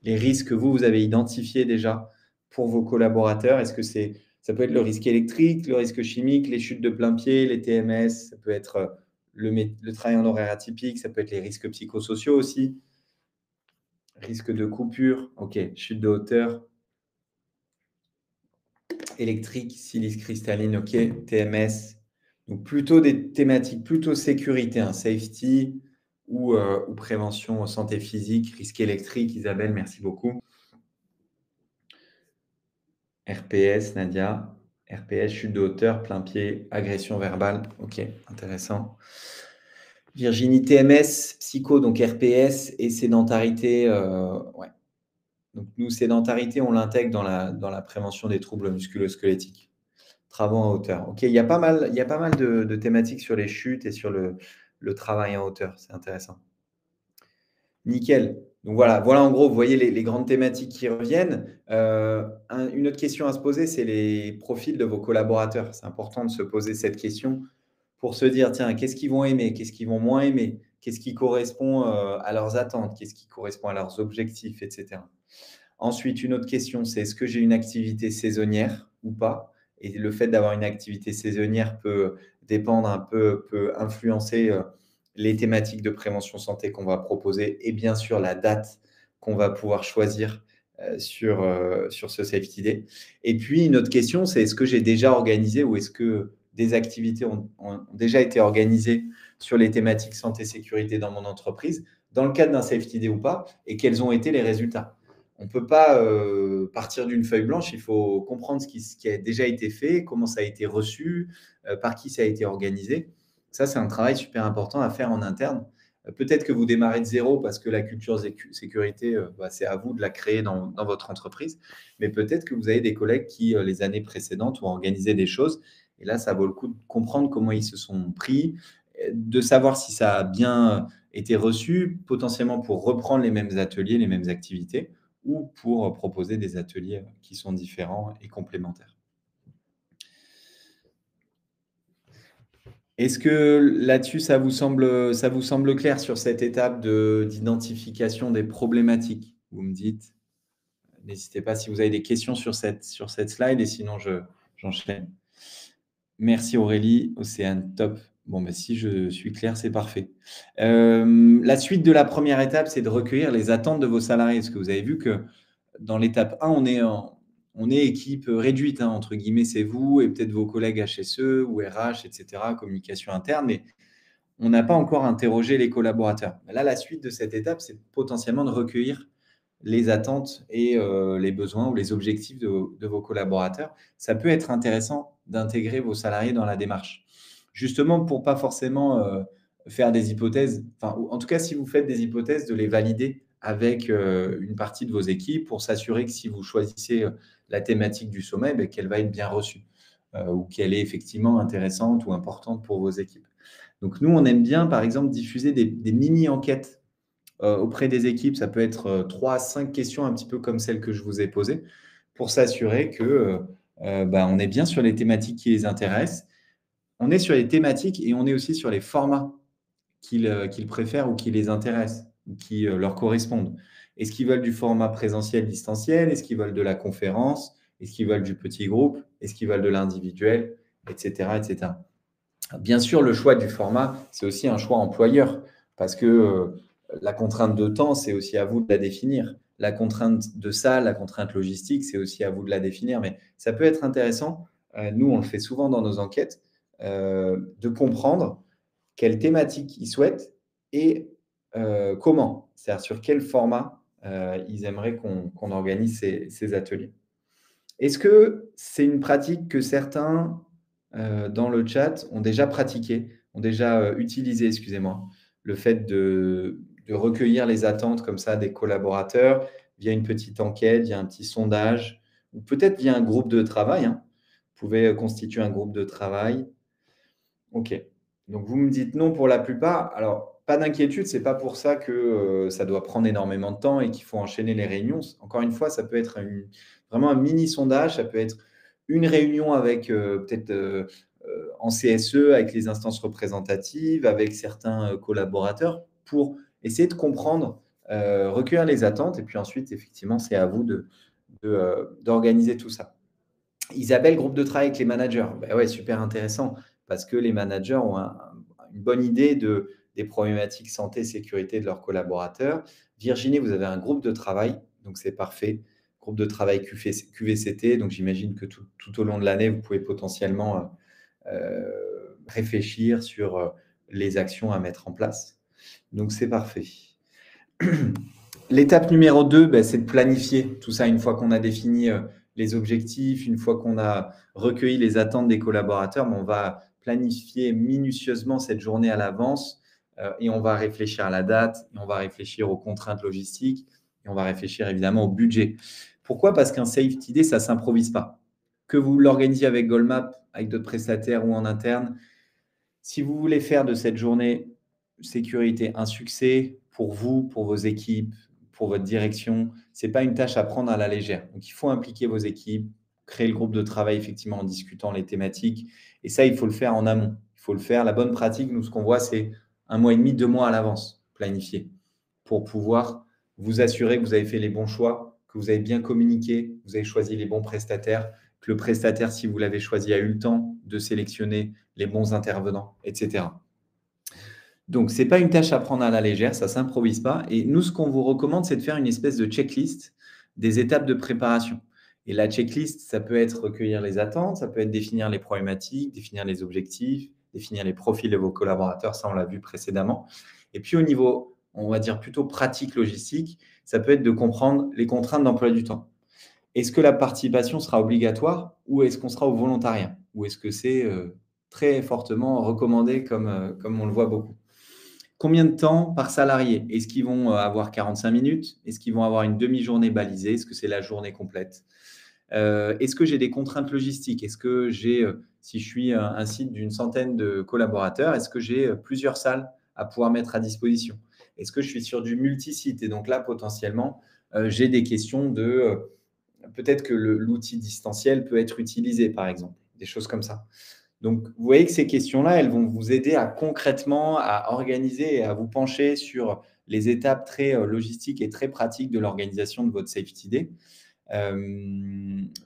les risques que vous avez identifiés déjà pour vos collaborateurs? Est-ce que ça peut être le risque électrique, le risque chimique, les chutes de plein pied, les TMS, ça peut être le travail en horaire atypique, ça peut être les risques psychosociaux aussi, risque de coupure, ok, chute de hauteur, électrique, silice cristalline, ok, TMS. Donc plutôt des thématiques plutôt sécurité, hein, safety ou prévention santé physique, risque électrique. Isabelle, merci beaucoup. RPS, Nadia. RPS, chute de hauteur, plein pied, agression verbale. Ok, intéressant. Virginie, TMS, psycho, donc RPS et sédentarité. Ouais. Donc nous, sédentarité, on l'intègre dans la prévention des troubles musculo-squelettiques. Travaux en hauteur. Ok, il y a pas mal de thématiques sur les chutes et sur le travail en hauteur. C'est intéressant. Nickel. Donc voilà en gros, vous voyez les grandes thématiques qui reviennent. Une autre question à se poser, c'est les profils de vos collaborateurs. C'est important de se poser cette question pour se dire, tiens, qu'est-ce qu'ils vont aimer? Qu'est-ce qu'ils vont moins aimer? Qu'est-ce qui correspond à leurs attentes? Qu'est-ce qui correspond à leurs objectifs, etc. Ensuite, une autre question, c'est est-ce que j'ai une activité saisonnière ou pas? Et le fait d'avoir une activité saisonnière peut dépendre un peu, peut influencer les thématiques de prévention santé qu'on va proposer et bien sûr la date qu'on va pouvoir choisir sur ce Safety Day. Et puis, une autre question, c'est est-ce que j'ai déjà organisé ou est-ce que des activités ont déjà été organisées sur les thématiques santé-sécurité dans mon entreprise, dans le cadre d'un Safety Day ou pas, et quels ont été les résultats? On ne peut pas partir d'une feuille blanche, il faut comprendre ce qui a déjà été fait, comment ça a été reçu, par qui ça a été organisé. Ça, c'est un travail super important à faire en interne. Peut-être que vous démarrez de zéro parce que la culture sécurité, c'est à vous de la créer dans votre entreprise, mais peut-être que vous avez des collègues qui, les années précédentes, ont organisé des choses. Et là, ça vaut le coup de comprendre comment ils se sont pris, de savoir si ça a bien été reçu, potentiellement pour reprendre les mêmes ateliers, les mêmes activités ou pour proposer des ateliers qui sont différents et complémentaires. Est-ce que là-dessus, ça vous semble clair sur cette étape d'identification des problématiques? Vous me dites, n'hésitez pas si vous avez des questions sur cette slide et sinon j'enchaîne. Merci Aurélie, Océane, top. Bon, ben, si je suis clair, c'est parfait. La suite de la première étape, c'est de recueillir les attentes de vos salariés. Parce que vous avez vu que dans l'étape 1, on est équipe réduite, hein, entre guillemets, c'est vous et peut-être vos collègues HSE ou RH, etc., communication interne, mais on n'a pas encore interrogé les collaborateurs. Là, la suite de cette étape, c'est potentiellement de recueillir les attentes et les besoins ou les objectifs de vos collaborateurs. Ça peut être intéressant d'intégrer vos salariés dans la démarche. Justement, pour pas forcément faire des hypothèses, enfin, ou en tout cas, si vous faites des hypothèses, de les valider avec une partie de vos équipes pour s'assurer que si vous choisissez la thématique du sommet, ben, qu'elle va être bien reçue ou qu'elle est effectivement intéressante ou importante pour vos équipes. Donc, nous, on aime bien, par exemple, diffuser des mini-enquêtes auprès des équipes. Ça peut être 3 à 5 questions, un petit peu comme celles que je vous ai posées, pour s'assurer que on est bien sur les thématiques qui les intéressent. On est sur les thématiques et on est aussi sur les formats qu'ils préfèrent ou qui les intéressent ou qui leur correspondent. Est-ce qu'ils veulent du format présentiel, distanciel? Est-ce qu'ils veulent de la conférence? Est-ce qu'ils veulent du petit groupe? Est-ce qu'ils veulent de l'individuel? Etc., etc. Bien sûr, le choix du format, c'est aussi un choix employeur parce que la contrainte de temps, c'est aussi à vous de la définir. La contrainte de salle, la contrainte logistique, c'est aussi à vous de la définir. Mais ça peut être intéressant, nous, on le fait souvent dans nos enquêtes, de comprendre quelle thématique ils souhaitent et comment, c'est-à-dire sur quel format ils aimeraient qu'on organise ces ateliers. Est-ce que c'est une pratique que certains dans le chat ont déjà pratiqué, ont déjà utilisé, excusez-moi, le fait de recueillir les attentes comme ça des collaborateurs via une petite enquête, via un petit sondage, ou peut-être via un groupe de travail, hein. Vous pouvez constituer un groupe de travail. OK. Donc vous me dites non pour la plupart. Alors, pas d'inquiétude, c'est pas pour ça que, ça doit prendre énormément de temps et qu'il faut enchaîner les réunions. Encore une fois, ça peut être vraiment un mini sondage, ça peut être une réunion avec, peut-être, en CSE avec les instances représentatives, avec certains, collaborateurs pour essayer de comprendre, recueillir les attentes et puis ensuite effectivement, c'est à vous d'organiser tout ça. Isabelle, groupe de travail avec les managers. Ben ouais, super intéressant parce que les managers ont une bonne idée des problématiques santé et sécurité de leurs collaborateurs. Virginie, vous avez un groupe de travail, donc c'est parfait. Groupe de travail QVCT, donc j'imagine que tout au long de l'année, vous pouvez potentiellement réfléchir sur les actions à mettre en place. Donc c'est parfait. L'étape numéro 2, ben, c'est de planifier tout ça une fois qu'on a défini les objectifs, une fois qu'on a recueilli les attentes des collaborateurs, ben, on va planifier minutieusement cette journée à l'avance et on va réfléchir à la date, et on va réfléchir aux contraintes logistiques, et on va réfléchir évidemment au budget. Pourquoi? Parce qu'un Safety Day, ça ne s'improvise pas. Que vous l'organisiez avec Goldmap, avec d'autres prestataires ou en interne, si vous voulez faire de cette journée sécurité un succès pour vous, pour vos équipes, pour votre direction, ce n'est pas une tâche à prendre à la légère. Donc, il faut impliquer vos équipes, créer le groupe de travail effectivement en discutant les thématiques. Et ça, il faut le faire en amont. Il faut le faire. La bonne pratique, nous, ce qu'on voit, c'est 1 mois et demi, 2 mois à l'avance, planifier, pour pouvoir vous assurer que vous avez fait les bons choix, que vous avez bien communiqué, que vous avez choisi les bons prestataires, que le prestataire, si vous l'avez choisi, a eu le temps de sélectionner les bons intervenants, etc. Donc, ce n'est pas une tâche à prendre à la légère, ça ne s'improvise pas. Et nous, ce qu'on vous recommande, c'est de faire une espèce de checklist des étapes de préparation. Et la checklist, ça peut être recueillir les attentes, ça peut être définir les problématiques, définir les objectifs, définir les profils de vos collaborateurs, ça on l'a vu précédemment. Et puis au niveau, on va dire plutôt pratique logistique, ça peut être de comprendre les contraintes d'emploi du temps. Est-ce que la participation sera obligatoire ou est-ce qu'on sera au volontariat? Ou est-ce que c'est très fortement recommandé comme on le voit beaucoup? Combien de temps par salarié? Est-ce qu'ils vont avoir 45 minutes? Est-ce qu'ils vont avoir une demi-journée balisée? Est-ce que c'est la journée complète? Est-ce que j'ai des contraintes logistiques? Est-ce que j'ai, si je suis un site d'une centaine de collaborateurs, est-ce que j'ai plusieurs salles à pouvoir mettre à disposition? Est-ce que je suis sur du multi-site? Et donc là, potentiellement, j'ai des questions de peut-être que l'outil distanciel peut être utilisé, par exemple, des choses comme ça. Donc, vous voyez que ces questions-là, elles vont vous aider à concrètement à organiser et à vous pencher sur les étapes très logistiques et très pratiques de l'organisation de votre Safety Day.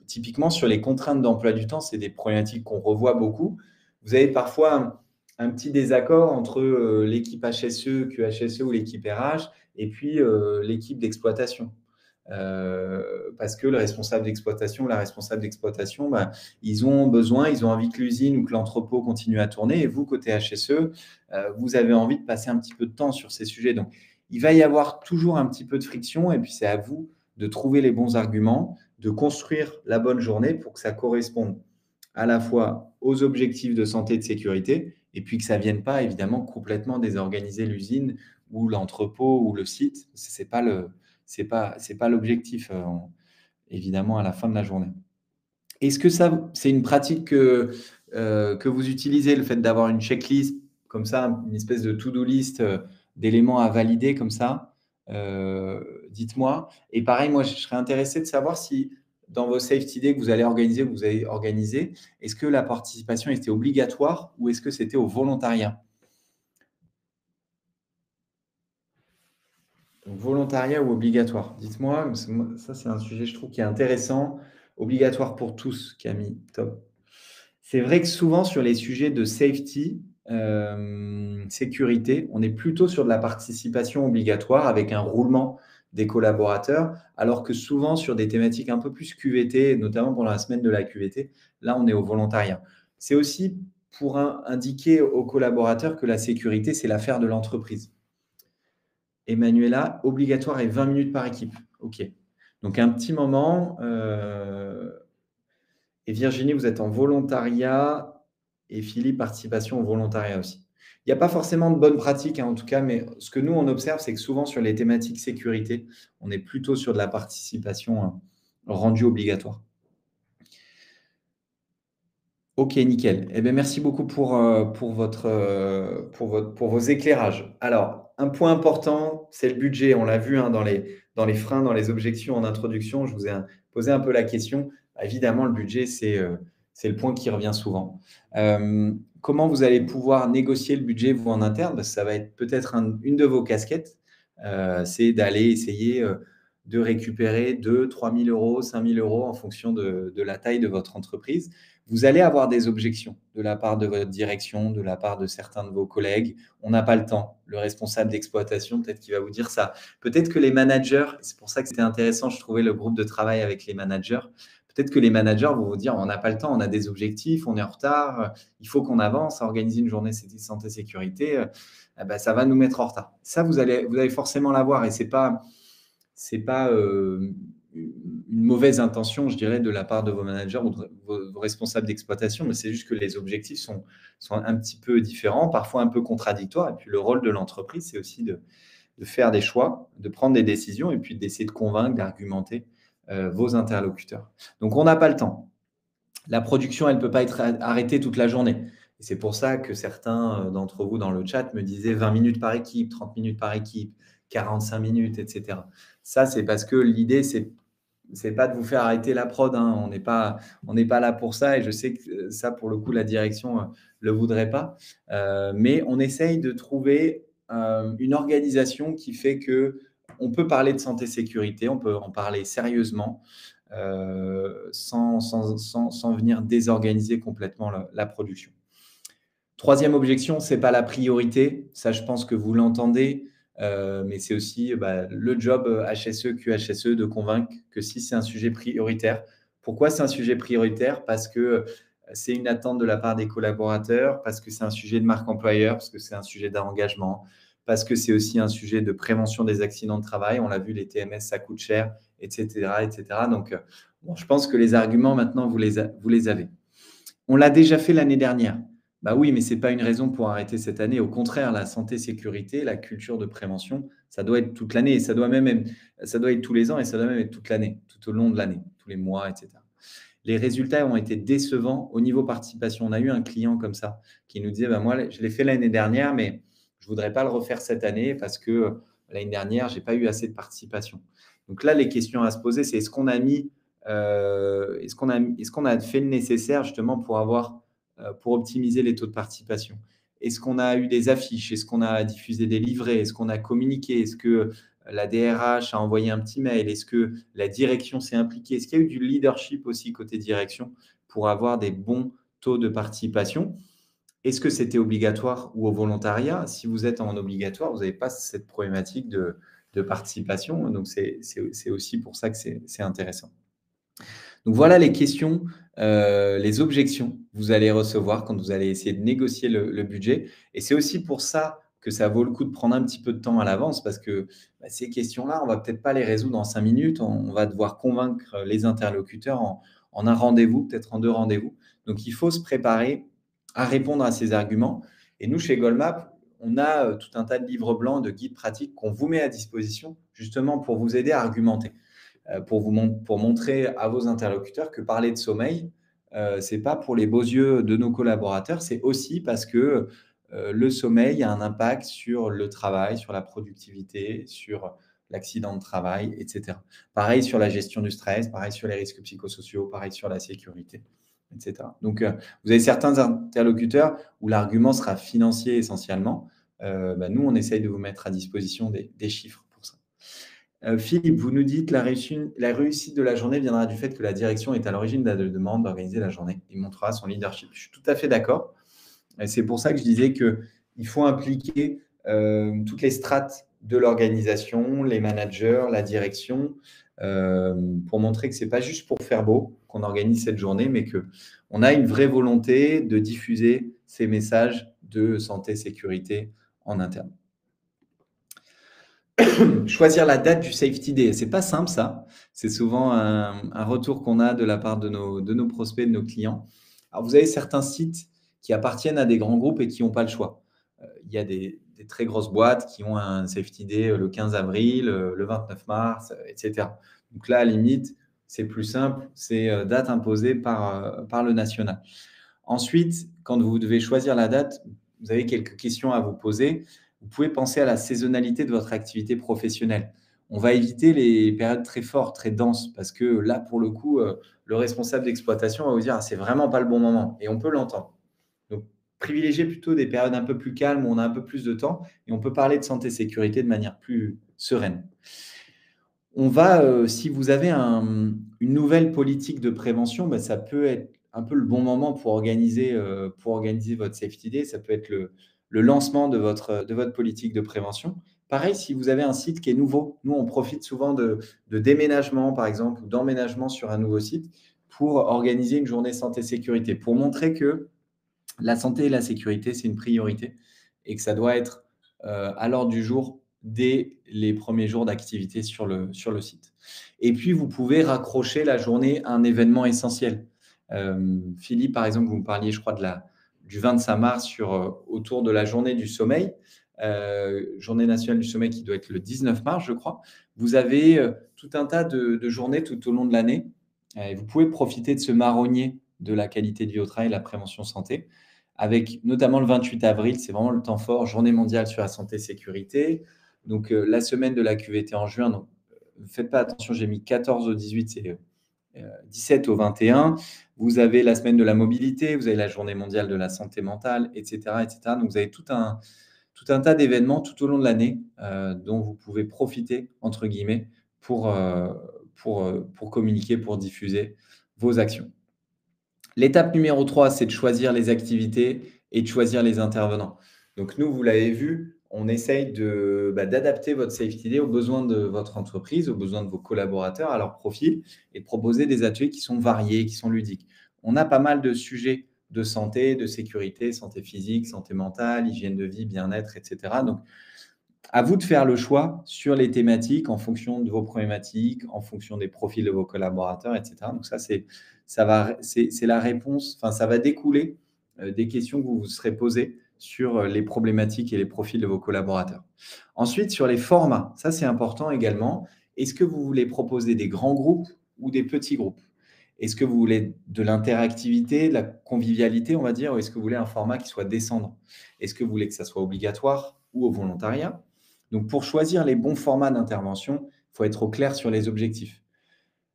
Typiquement, sur les contraintes d'emploi du temps, c'est des problématiques qu'on revoit beaucoup. Vous avez parfois un petit désaccord entre l'équipe HSE, QHSE ou l'équipe RH et puis l'équipe d'exploitation. Parce que le responsable d'exploitation, la responsable d'exploitation, ils ont besoin, ils ont envie que l'usine ou que l'entrepôt continue à tourner. Et vous, côté HSE, vous avez envie de passer un petit peu de temps sur ces sujets. Donc, il va y avoir toujours un petit peu de friction et puis c'est à vous de trouver les bons arguments, de construire la bonne journée pour que ça corresponde à la fois aux objectifs de santé et de sécurité et puis que ça ne vienne pas évidemment complètement désorganiser l'usine ou l'entrepôt ou le site. Ce n'est pas c'est pas l'objectif, évidemment, à la fin de la journée. Est-ce que ça, c'est une pratique que vous utilisez, le fait d'avoir une checklist comme ça, une espèce de to-do list d'éléments à valider comme ça? Dites-moi. Et pareil, moi, je serais intéressé de savoir si dans vos safety days que vous allez organiser, que vous avez organisé, est-ce que la participation était obligatoire ou est-ce que c'était au volontariat? Donc, volontariat ou obligatoire? Dites-moi, parce que ça c'est un sujet, je trouve, qui est intéressant. Obligatoire pour tous, Camille, top. C'est vrai que souvent sur les sujets de safety, sécurité, on est plutôt sur de la participation obligatoire avec un roulement des collaborateurs, alors que souvent sur des thématiques un peu plus QVT, notamment pendant la semaine de la QVT, là on est au volontariat. C'est aussi pour indiquer aux collaborateurs que la sécurité, c'est l'affaire de l'entreprise. Emmanuela, obligatoire et 20 minutes par équipe. OK. Donc un petit moment. Et Virginie, vous êtes en volontariat et Philippe, participation au volontariat aussi. Il n'y a pas forcément de bonnes pratiques, hein, en tout cas, mais ce que nous, on observe, c'est que souvent sur les thématiques sécurité, on est plutôt sur de la participation rendue obligatoire. Ok, nickel. Eh bien, merci beaucoup pour vos éclairages. Alors, un point important, c'est le budget. On l'a vu hein, dans les freins, dans les objections en introduction. Je vous ai posé un peu la question. Évidemment, le budget, c'est le point qui revient souvent. Comment vous allez pouvoir négocier le budget, vous, en interne? Parce que ça va être peut-être une de vos casquettes. C'est d'aller essayer de récupérer 2 000, 3 000 euros, 5 000 euros en fonction de la taille de votre entreprise. Vous allez avoir des objections de la part de votre direction, de la part de certains de vos collègues. On n'a pas le temps. Le responsable d'exploitation, peut-être qu'il va vous dire ça. Peut-être que les managers, c'est pour ça que c'était intéressant, je trouvais, le groupe de travail avec les managers. Peut-être que les managers vont vous dire, on n'a pas le temps, on a des objectifs, on est en retard, il faut qu'on avance, organiser une journée santé-sécurité, ça va nous mettre en retard. Ça, vous allez forcément l'avoir et c'est pas une mauvaise intention, je dirais, de la part de vos managers ou de vos responsables d'exploitation, mais c'est juste que les objectifs sont un petit peu différents, parfois un peu contradictoires. Et puis, le rôle de l'entreprise, c'est aussi de faire des choix, de prendre des décisions et puis d'essayer de convaincre, d'argumenter vos interlocuteurs. Donc, on n'a pas le temps. La production, elle ne peut pas être arrêtée toute la journée. Et c'est pour ça que certains d'entre vous dans le chat me disaient 20 minutes par équipe, 30 minutes par équipe, 45 minutes, etc. Ça, c'est parce que l'idée, c'est pas de vous faire arrêter la prod. Hein. On n'est pas là pour ça. Et je sais que ça, pour le coup, la direction le voudrait pas. Mais on essaye de trouver une organisation qui fait que on peut parler de santé-sécurité, on peut en parler sérieusement sans venir désorganiser complètement la production. Troisième objection, ce n'est pas la priorité. Ça, je pense que vous l'entendez. Mais c'est aussi le job HSE, QHSE de convaincre que si c'est un sujet prioritaire. Pourquoi c'est un sujet prioritaire? Parce que c'est une attente de la part des collaborateurs, parce que c'est un sujet de marque employeur, parce que c'est un sujet d'engagement, parce que c'est aussi un sujet de prévention des accidents de travail. On l'a vu, les TMS, ça coûte cher, etc. etc. Donc, je pense que les arguments, maintenant, vous les avez. On l'a déjà fait l'année dernière. Bah oui, mais ce n'est pas une raison pour arrêter cette année. Au contraire, la santé, sécurité, la culture de prévention, ça doit être toute l'année. Et ça doit être tous les ans et ça doit même être toute l'année, tout au long de l'année, tous les mois, etc. Les résultats ont été décevants au niveau participation. On a eu un client comme ça qui nous disait, moi, je l'ai fait l'année dernière, mais je ne voudrais pas le refaire cette année parce que l'année dernière, je n'ai pas eu assez de participation. Donc là, les questions à se poser, c'est est-ce qu'on a fait le nécessaire justement pour optimiser les taux de participation? Est-ce qu'on a eu des affiches? Est-ce qu'on a diffusé des livrets? Est-ce qu'on a communiqué? Est-ce que la DRH a envoyé un petit mail? Est-ce que la direction s'est impliquée? Est-ce qu'il y a eu du leadership aussi côté direction pour avoir des bons taux de participation? Est-ce que c'était obligatoire ou au volontariat? Si vous êtes en obligatoire, vous n'avez pas cette problématique de participation. Donc, c'est aussi pour ça que c'est intéressant. Donc, voilà les questions, les objections que vous allez recevoir quand vous allez essayer de négocier le budget. Et c'est aussi pour ça que ça vaut le coup de prendre un petit peu de temps à l'avance parce que ces questions-là, on ne va peut-être pas les résoudre en 5 minutes. On va devoir convaincre les interlocuteurs en un rendez-vous, peut-être en 2 rendez-vous. Donc, il faut se préparer à répondre à ces arguments. Et nous, chez Goldmap, on a tout un tas de livres blancs, de guides pratiques qu'on vous met à disposition justement pour vous aider à argumenter, pour montrer à vos interlocuteurs que parler de sommeil, ce n'est pas pour les beaux yeux de nos collaborateurs, c'est aussi parce que le sommeil a un impact sur le travail, sur la productivité, sur l'accident de travail, etc. Pareil sur la gestion du stress, pareil sur les risques psychosociaux, pareil sur la sécurité, etc. Donc, vous avez certains interlocuteurs où l'argument sera financier essentiellement. Nous, on essaye de vous mettre à disposition des chiffres pour ça. Philippe, vous nous dites la réussite de la journée viendra du fait que la direction est à l'origine de la demande d'organiser la journée et montrera son leadership. Je suis tout à fait d'accord. Et c'est pour ça que je disais qu'il faut impliquer toutes les strates de l'organisation, les managers, la direction, pour montrer que ce n'est pas juste pour faire beau qu'on organise cette journée, mais qu'on a une vraie volonté de diffuser ces messages de santé, sécurité en interne. Choisir la date du Safety Day, c'est pas simple ça. C'est souvent un retour qu'on a de la part de nos prospects, de nos clients. Alors, vous avez certains sites qui appartiennent à des grands groupes et qui n'ont pas le choix. Il y a des très grosses boîtes qui ont un Safety Day le 15 avril, le 29 mars, etc. Donc là, à la limite, c'est plus simple, c'est date imposée par le national. Ensuite, quand vous devez choisir la date, vous avez quelques questions à vous poser. Vous pouvez penser à la saisonnalité de votre activité professionnelle. On va éviter les périodes très fortes, très denses, parce que là, pour le coup, le responsable d'exploitation va vous dire: ah, c'est vraiment pas le bon moment, et on peut l'entendre. Donc, privilégiez plutôt des périodes un peu plus calmes où on a un peu plus de temps et on peut parler de santé-sécurité de manière plus sereine. On va, si vous avez une nouvelle politique de prévention, ça peut être un peu le bon moment pour organiser votre Safety Day. Ça peut être le lancement de votre politique de prévention. Pareil, si vous avez un site qui est nouveau, nous, on profite souvent de déménagement, par exemple, ou d'emménagement sur un nouveau site pour organiser une journée santé-sécurité, pour montrer que la santé et la sécurité, c'est une priorité et que ça doit être à l'ordre du jour dès les premiers jours d'activité sur le site. Et puis, vous pouvez raccrocher la journée à un événement essentiel. Philippe, par exemple, vous me parliez, je crois, du 25 mars autour de la journée du sommeil, journée nationale du sommeil qui doit être le 19 mars, je crois. Vous avez tout un tas de journées tout au long de l'année. Et vous pouvez profiter de ce marronnier de la qualité de vie au travail et la prévention santé, avec notamment le 28 avril, c'est vraiment le temps fort, journée mondiale sur la santé et sécurité. Donc, la semaine de la QVT en juin, donc faites pas attention, j'ai mis 14 au 18, c'est 17 au 21. Vous avez la semaine de la mobilité, vous avez la journée mondiale de la santé mentale, etc. etc. Donc, vous avez tout un tas d'événements tout au long de l'année dont vous pouvez profiter, entre guillemets, pour communiquer, pour diffuser vos actions. L'étape numéro 3, c'est de choisir les activités et de choisir les intervenants. Donc nous, vous l'avez vu, on essaye d'adapter votre Safety Day aux besoins de votre entreprise, aux besoins de vos collaborateurs, à leur profil, et de proposer des ateliers qui sont variés, qui sont ludiques. On a pas mal de sujets de santé, de sécurité, santé physique, santé mentale, hygiène de vie, bien-être, etc. Donc, à vous de faire le choix sur les thématiques en fonction de vos problématiques, en fonction des profils de vos collaborateurs, etc. Donc ça, c'est la réponse, enfin, ça va découler des questions que vous vous serez posées sur les problématiques et les profils de vos collaborateurs. Ensuite, sur les formats, ça c'est important également. Est-ce que vous voulez proposer des grands groupes ou des petits groupes? Est-ce que vous voulez de l'interactivité, de la convivialité, on va dire, ou est-ce que vous voulez un format qui soit descendant? Est-ce que vous voulez que ça soit obligatoire ou au volontariat? Donc, pour choisir les bons formats d'intervention, il faut être au clair sur les objectifs.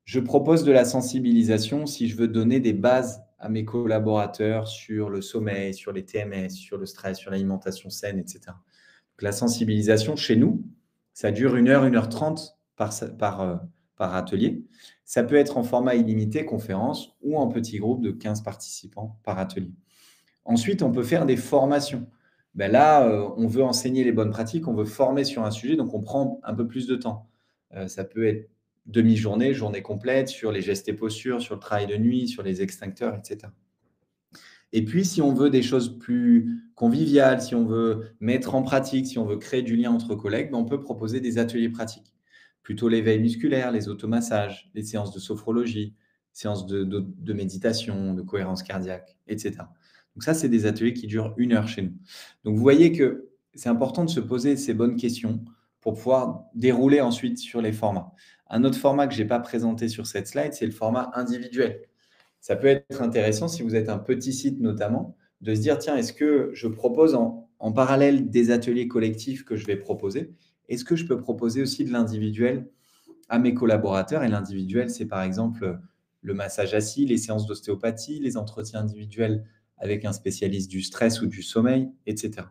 Je propose de la sensibilisation si je veux donner des bases à mes collaborateurs sur le sommeil, sur les TMS, sur le stress, sur l'alimentation saine, etc. Donc, la sensibilisation, chez nous, ça dure 1 heure, 1 heure 30 par atelier. Ça peut être en format illimité, conférence, ou en petit groupe de 15 participants par atelier. Ensuite, on peut faire des formations. Là, on veut enseigner les bonnes pratiques, on veut former sur un sujet, donc on prend un peu plus de temps. Ça peut être demi-journée, journée complète sur les gestes et postures, sur le travail de nuit, sur les extincteurs, etc. Et puis, si on veut des choses plus conviviales, si on veut mettre en pratique, si on veut créer du lien entre collègues, ben, on peut proposer des ateliers pratiques. Plutôt l'éveil musculaire, les automassages, les séances de sophrologie, séances de méditation, de cohérence cardiaque, etc. Donc ça, c'est des ateliers qui durent 1 heure chez nous. Donc vous voyez que c'est important de se poser ces bonnes questions pour pouvoir dérouler ensuite sur les formats. Un autre format que je n'ai pas présenté sur cette slide, c'est le format individuel. Ça peut être intéressant si vous êtes un petit site notamment, de se dire, tiens, est-ce que je propose en parallèle des ateliers collectifs que je vais proposer? Est-ce que je peux proposer aussi de l'individuel à mes collaborateurs? Et l'individuel, c'est par exemple le massage assis, les séances d'ostéopathie, les entretiens individuels avec un spécialiste du stress ou du sommeil, etc.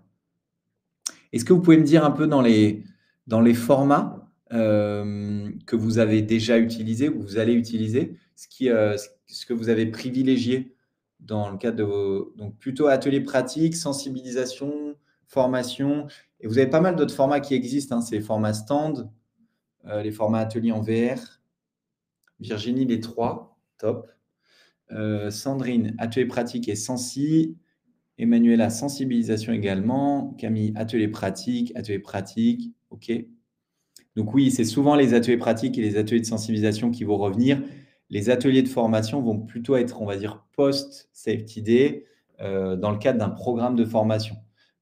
Est-ce que vous pouvez me dire un peu dans les formats que vous avez déjà utilisés ou que vous allez utiliser, ce que vous avez privilégié dans le cadre de vos donc plutôt ateliers pratiques, sensibilisation, formation et vous avez pas mal d'autres formats qui existent, hein, c'est les formats stand, les formats ateliers en VR. Virginie, les 3, top. Sandrine, atelier pratique et sensi. Emmanuela, sensibilisation également. Camille, atelier pratique. OK. Donc oui, c'est souvent les ateliers pratiques et les ateliers de sensibilisation qui vont revenir. Les ateliers de formation vont plutôt être, on va dire, post-Safety Day, dans le cadre d'un programme de formation.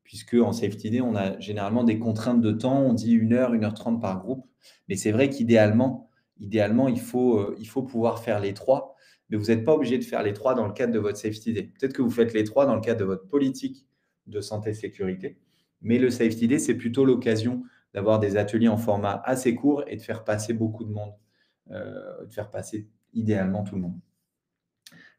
Puisque en Safety Day, on a généralement des contraintes de temps. On dit 1 heure, 1 h 30 par groupe. Mais c'est vrai qu'idéalement, il faut pouvoir faire les 3. Mais vous n'êtes pas obligé de faire les 3 dans le cadre de votre Safety Day. Peut-être que vous faites les 3 dans le cadre de votre politique de santé et sécurité. Mais le Safety Day, c'est plutôt l'occasion d'avoir des ateliers en format assez court et de faire passer beaucoup de monde, de faire passer idéalement tout le monde.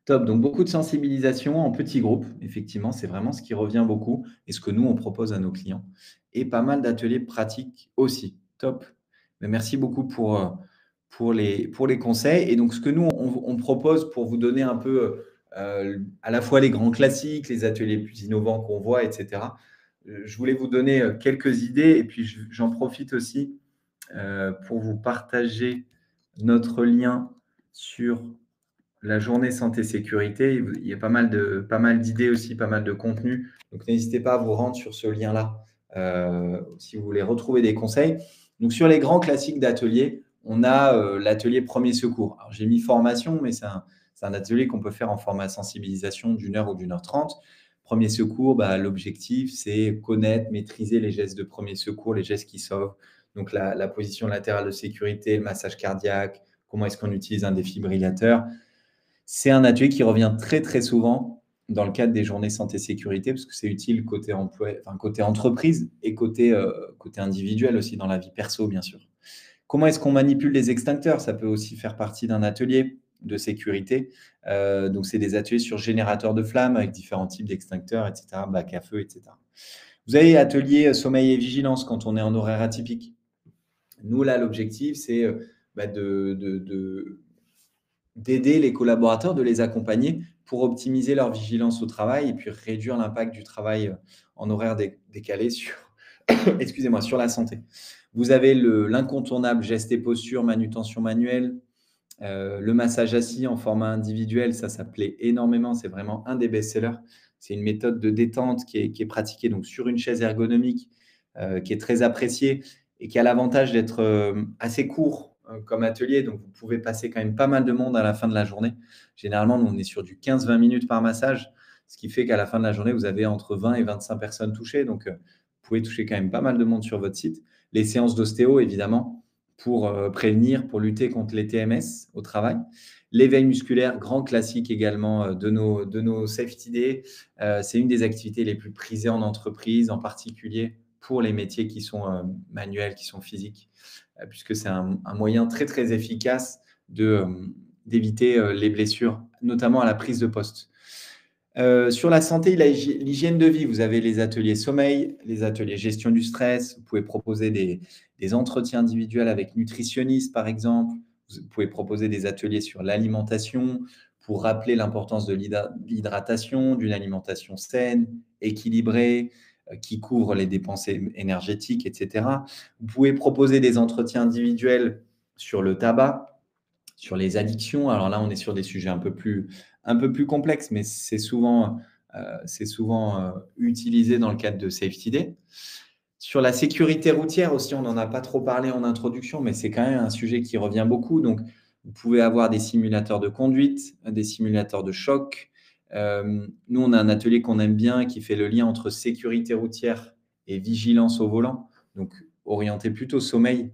Top, donc beaucoup de sensibilisation en petits groupes, effectivement, c'est vraiment ce qui revient beaucoup et ce que nous, on propose à nos clients. Et pas mal d'ateliers pratiques aussi. Top. Mais merci beaucoup pour les conseils. Et donc, ce que nous, on propose pour vous donner un peu à la fois les grands classiques, les ateliers plus innovants qu'on voit, etc. Je voulais vous donner quelques idées et puis j'en profite aussi pour vous partager notre lien sur la journée santé sécurité. Il y a pas mal d'idées aussi, pas mal de contenu. Donc, n'hésitez pas à vous rendre sur ce lien-là si vous voulez retrouver des conseils. Donc, sur les grands classiques d'atelier, on a l'atelier premier secours. Alors, j'ai mis formation, mais c'est un atelier qu'on peut faire en format sensibilisation d'1 heure ou d'1 h 30. Premier secours, l'objectif, c'est connaître, maîtriser les gestes de premier secours, les gestes qui sauvent. Donc, la position latérale de sécurité, le massage cardiaque, comment est-ce qu'on utilise un défibrillateur. C'est un atelier qui revient très, très souvent dans le cadre des journées santé-sécurité parce que c'est utile côté côté entreprise et côté individuel aussi dans la vie perso, bien sûr. Comment est-ce qu'on manipule les extincteurs? Ça peut aussi faire partie d'un atelier de sécurité. Donc, c'est des ateliers sur générateur de flammes avec différents types d'extincteurs, etc., bac à feu, etc. Vous avez atelier sommeil et vigilance quand on est en horaire atypique. Nous, là, l'objectif, c'est d'aider les collaborateurs, de les accompagner pour optimiser leur vigilance au travail et puis réduire l'impact du travail en horaire décalé sur, excusez-moi, sur la santé. Vous avez l'incontournable geste et posture, manutention manuelle, le massage assis en format individuel, ça plaît énormément, c'est vraiment un des best-sellers. C'est une méthode de détente qui est pratiquée donc sur une chaise ergonomique, qui est très appréciée et qui a l'avantage d'être assez court comme atelier. Donc, vous pouvez passer quand même pas mal de monde à la fin de la journée. Généralement, nous, on est sur du 15-20 minutes par massage, ce qui fait qu'à la fin de la journée, vous avez entre 20 et 25 personnes touchées. Donc, vous pouvez toucher quand même pas mal de monde sur votre site. Les séances d'ostéo, évidemment, pour prévenir, pour lutter contre les TMS au travail. L'éveil musculaire, grand classique également de nos Safety Day. C'est une des activités les plus prisées en entreprise, en particulier pour les métiers qui sont manuels, qui sont physiques, puisque c'est un moyen très, très efficace d'éviter les blessures, notamment à la prise de poste. Sur la santé et l'hygiène de vie, vous avez les ateliers sommeil, les ateliers gestion du stress. Vous pouvez proposer des entretiens individuels avec nutritionnistes, par exemple. Vous pouvez proposer des ateliers sur l'alimentation pour rappeler l'importance de l'hydratation, d'une alimentation saine, équilibrée, qui couvre les dépenses énergétiques, etc. Vous pouvez proposer des entretiens individuels sur le tabac, sur les addictions. Alors là, on est sur des sujets un peu plus complexes, mais c'est souvent c'est souvent utilisé dans le cadre de Safety Day. Sur la sécurité routière aussi, on n'en a pas trop parlé en introduction, mais c'est quand même un sujet qui revient beaucoup. Donc, vous pouvez avoir des simulateurs de conduite, des simulateurs de choc. Nous, on a un atelier qu'on aime bien qui fait le lien entre sécurité routière et vigilance au volant, donc orienté plutôt sommeil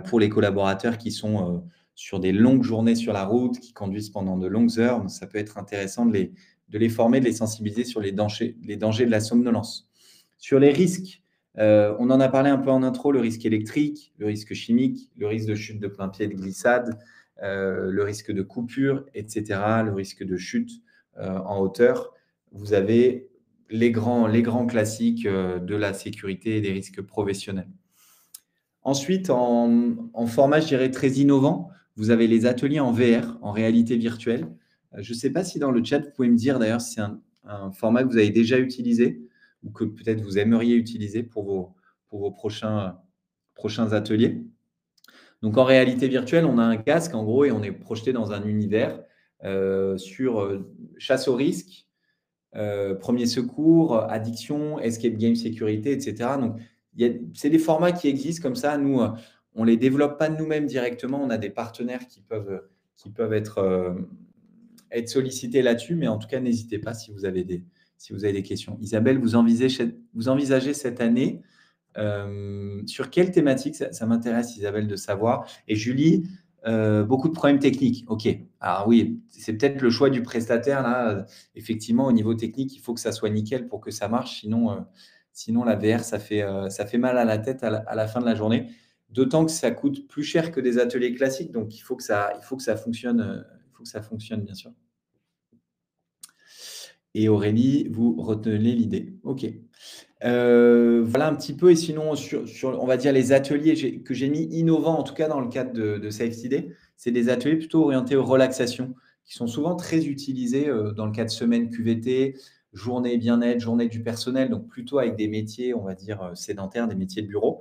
pour les collaborateurs qui sont sur des longues journées sur la route, qui conduisent pendant de longues heures. Donc, ça peut être intéressant de les former, de les sensibiliser sur les dangers de la somnolence. Sur les risques, on en a parlé un peu en intro, le risque électrique, le risque chimique, le risque de chute de plein pied, de glissade, le risque de coupure, etc., le risque de chute en hauteur. Vous avez les grands classiques de la sécurité et des risques professionnels. Ensuite, en format, je dirais, très innovant, vous avez les ateliers en VR, en réalité virtuelle. Je ne sais pas si dans le chat, vous pouvez me dire d'ailleurs si c'est un format que vous avez déjà utilisé ou que peut-être vous aimeriez utiliser pour vos prochains ateliers. Donc, en réalité virtuelle, on a un casque, en gros, et on est projeté dans un univers sur chasse au risque, premier secours, addiction, escape game sécurité, etc. Donc, c'est des formats qui existent comme ça. Nous, on ne les développe pas de nous-mêmes directement. On a des partenaires qui peuvent être sollicités là-dessus. Mais en tout cas, n'hésitez pas si vous avez des questions. Isabelle, vous envisagez cette année sur quelle thématique? Ça m'intéresse, Isabelle, de savoir. Et Julie, beaucoup de problèmes techniques. OK. Alors oui, c'est peut-être le choix du prestataire. Là, effectivement, au niveau technique, il faut que ça soit nickel pour que ça marche. Sinon la VR, ça fait mal à la tête à la fin de la journée. D'autant que ça coûte plus cher que des ateliers classiques. Donc, il faut que ça fonctionne. Il faut que ça fonctionne, bien sûr. Et Aurélie, vous retenez l'idée. OK. Voilà un petit peu. Et sinon, sur on va dire les ateliers que j'ai mis innovants, en tout cas dans le cadre de Safety Day, c'est des ateliers plutôt orientés aux relaxations, qui sont souvent très utilisés dans le cadre de semaines QVT, journée bien-être, journée du personnel, donc plutôt avec des métiers, on va dire, sédentaires, des métiers de bureau.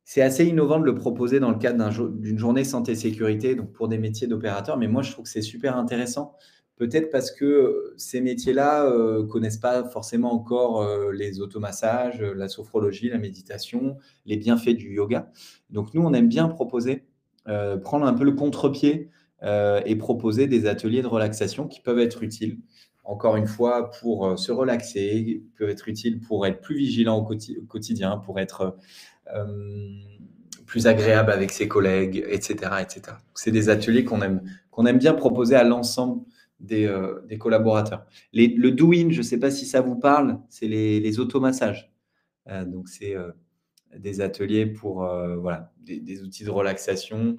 C'est assez innovant de le proposer dans le cadre d'une journée santé-sécurité, donc pour des métiers d'opérateurs. Mais moi, je trouve que c'est super intéressant. Peut-être parce que ces métiers-là ne connaissent pas forcément encore les automassages, la sophrologie, la méditation, les bienfaits du yoga. Donc, nous, on aime bien proposer, prendre un peu le contre-pied et proposer des ateliers de relaxation qui peuvent être utiles. Encore une fois, pour se relaxer, peuvent être utiles pour être plus vigilant au quotidien, pour être plus agréable avec ses collègues, etc., etc. C'est des ateliers qu'on aime bien proposer à l'ensemble des collaborateurs. Le Do-In, je ne sais pas si ça vous parle, c'est les automassages. Donc, c'est des ateliers pour voilà, des outils de relaxation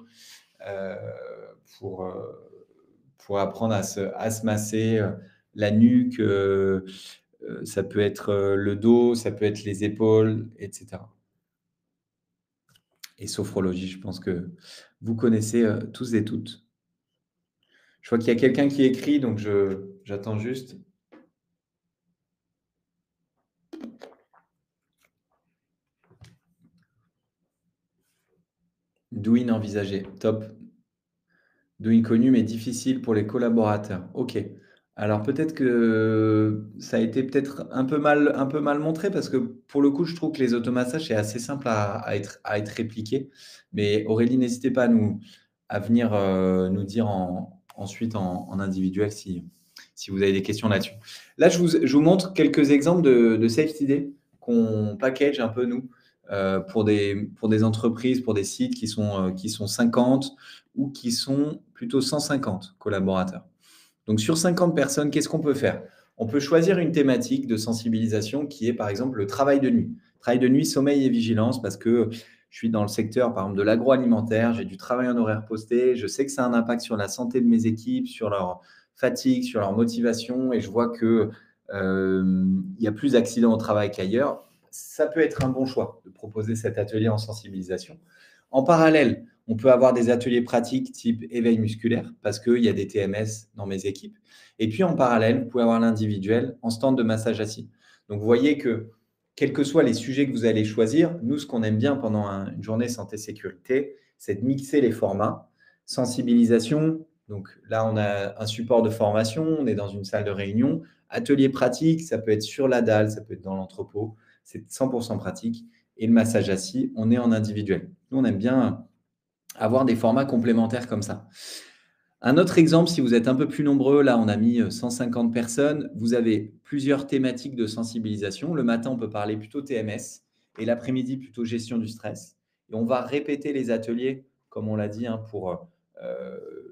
pour apprendre à se masser la nuque. Ça peut être le dos, ça peut être les épaules, etc. Et sophrologie, je pense que vous connaissez tous et toutes. Je vois qu'il y a quelqu'un qui écrit, donc j'attends juste. Doing envisagé, top. Doing connu, mais difficile pour les collaborateurs. OK. Alors peut-être que ça a été peut-être un peu mal montré parce que pour le coup, je trouve que les automassages, c'est assez simple à être répliqué. Mais Aurélie, n'hésitez pas à venir nous dire ensuite en individuel si vous avez des questions là-dessus. Là, je vous montre quelques exemples de Safety Day qu'on package un peu nous pour des entreprises, pour des sites qui sont 50 ou qui sont plutôt 150 collaborateurs. Donc, sur 50 personnes, qu'est-ce qu'on peut faire? On peut choisir une thématique de sensibilisation qui est, par exemple, le travail de nuit. Travail de nuit, sommeil et vigilance, parce que je suis dans le secteur, par exemple, de l'agroalimentaire, j'ai du travail en horaire posté, je sais que ça a un impact sur la santé de mes équipes, sur leur fatigue, sur leur motivation, et je vois qu'il y a plus d'accidents au travail qu'ailleurs. Ça peut être un bon choix de proposer cet atelier en sensibilisation. En parallèle, on peut avoir des ateliers pratiques type éveil musculaire parce qu'il y a des TMS dans mes équipes. Et puis, en parallèle, vous pouvez avoir l'individuel en stand de massage assis. Donc, vous voyez que, quels que soient les sujets que vous allez choisir, nous, ce qu'on aime bien pendant une journée santé-sécurité, c'est de mixer les formats. Sensibilisation, donc là, on a un support de formation, on est dans une salle de réunion, Atelier pratique, ça peut être sur la dalle, ça peut être dans l'entrepôt, c'est 100% pratique. Et le massage assis, on est en individuel. Nous, on aime bien avoir des formats complémentaires comme ça. Un autre exemple, si vous êtes un peu plus nombreux, là, on a mis 150 personnes, vous avez plusieurs thématiques de sensibilisation. Le matin, on peut parler plutôt TMS et l'après-midi, plutôt gestion du stress. Et on va répéter les ateliers, comme on l'a dit, hein, pour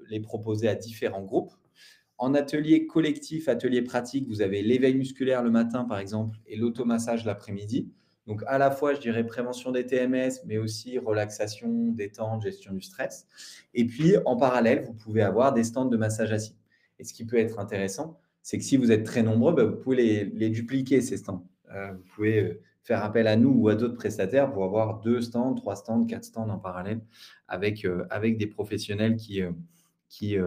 les proposer à différents groupes. En atelier collectif, atelier pratique, vous avez l'éveil musculaire le matin, par exemple, et l'automassage l'après-midi. Donc, à la fois, je dirais prévention des TMS, mais aussi relaxation, détente, gestion du stress. Et puis, en parallèle, vous pouvez avoir des stands de massage assis. Et ce qui peut être intéressant, c'est que si vous êtes très nombreux, vous pouvez les dupliquer, ces stands. Vous pouvez faire appel à nous ou à d'autres prestataires pour avoir 2 stands, 3 stands, 4 stands en parallèle avec des professionnels qui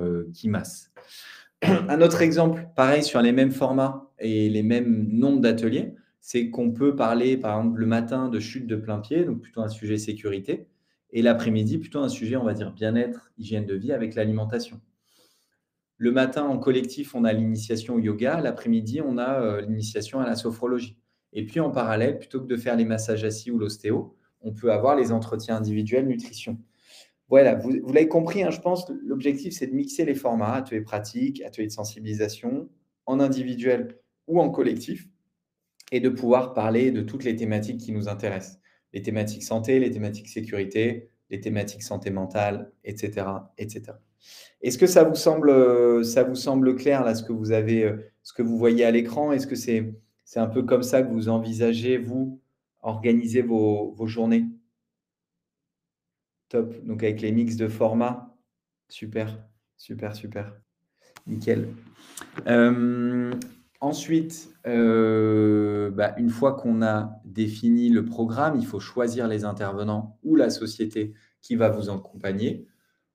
massent. Un autre exemple, pareil, sur les mêmes formats et les mêmes nombres d'ateliers, c'est qu'on peut parler, par exemple, le matin de chute de plein pied, donc plutôt un sujet sécurité, et l'après-midi, plutôt un sujet, on va dire, bien-être, hygiène de vie avec l'alimentation. Le matin, en collectif, on a l'initiation au yoga. L'après-midi, on a l'initiation à la sophrologie. Et puis, en parallèle, plutôt que de faire les massages assis ou l'ostéo, on peut avoir les entretiens individuels nutrition. Voilà, vous l'avez compris, hein, je pense, l'objectif, c'est de mixer les formats, ateliers pratiques, ateliers de sensibilisation, en individuel ou en collectif, et de pouvoir parler de toutes les thématiques qui nous intéressent. Les thématiques santé, les thématiques sécurité, les thématiques santé mentale, etc., etc. Est-ce que ça vous semble clair, là, ce que vous avez, ce que vous voyez à l'écran? Est-ce que c'est un peu comme ça que vous envisagez, vous, organiser vos journées? Top. Donc avec les mix de formats. Super, super, super. Nickel. Ensuite, une fois qu'on a défini le programme, il faut choisir les intervenants ou la société qui va vous accompagner,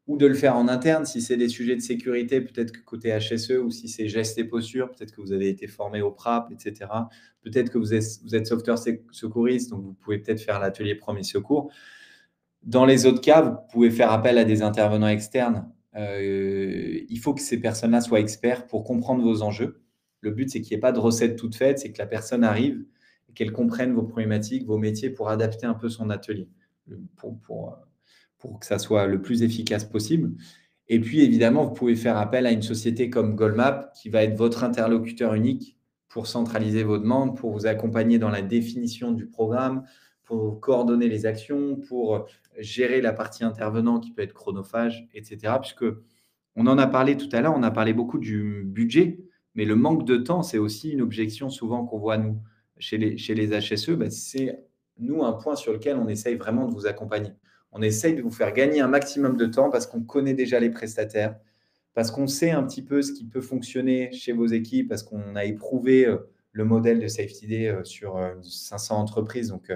ou de le faire en interne. Si c'est des sujets de sécurité, peut-être que côté HSE, ou si c'est gestes et postures, peut-être que vous avez été formé au PRAP, etc. Peut-être que vous êtes sauveteur secouriste, donc vous pouvez peut-être faire l'atelier premier secours. Dans les autres cas, vous pouvez faire appel à des intervenants externes. Il faut que ces personnes-là soient experts pour comprendre vos enjeux. Le but, c'est qu'il n'y ait pas de recette toute faite, c'est que la personne arrive et qu'elle comprenne vos problématiques, vos métiers pour adapter un peu son atelier, pour que ça soit le plus efficace possible. Et puis, évidemment, vous pouvez faire appel à une société comme Goldmap qui va être votre interlocuteur unique pour centraliser vos demandes, pour vous accompagner dans la définition du programme, pour coordonner les actions, pour gérer la partie intervenant qui peut être chronophage, etc. Puisque on en a parlé tout à l'heure, on a parlé beaucoup du budget, mais le manque de temps, c'est aussi une objection souvent qu'on voit nous chez les HSE. C'est nous un point sur lequel on essaye vraiment de vous accompagner. On essaye de vous faire gagner un maximum de temps parce qu'on connaît déjà les prestataires, parce qu'on sait un petit peu ce qui peut fonctionner chez vos équipes, parce qu'on a éprouvé le modèle de Safety Day sur 500 entreprises. Donc,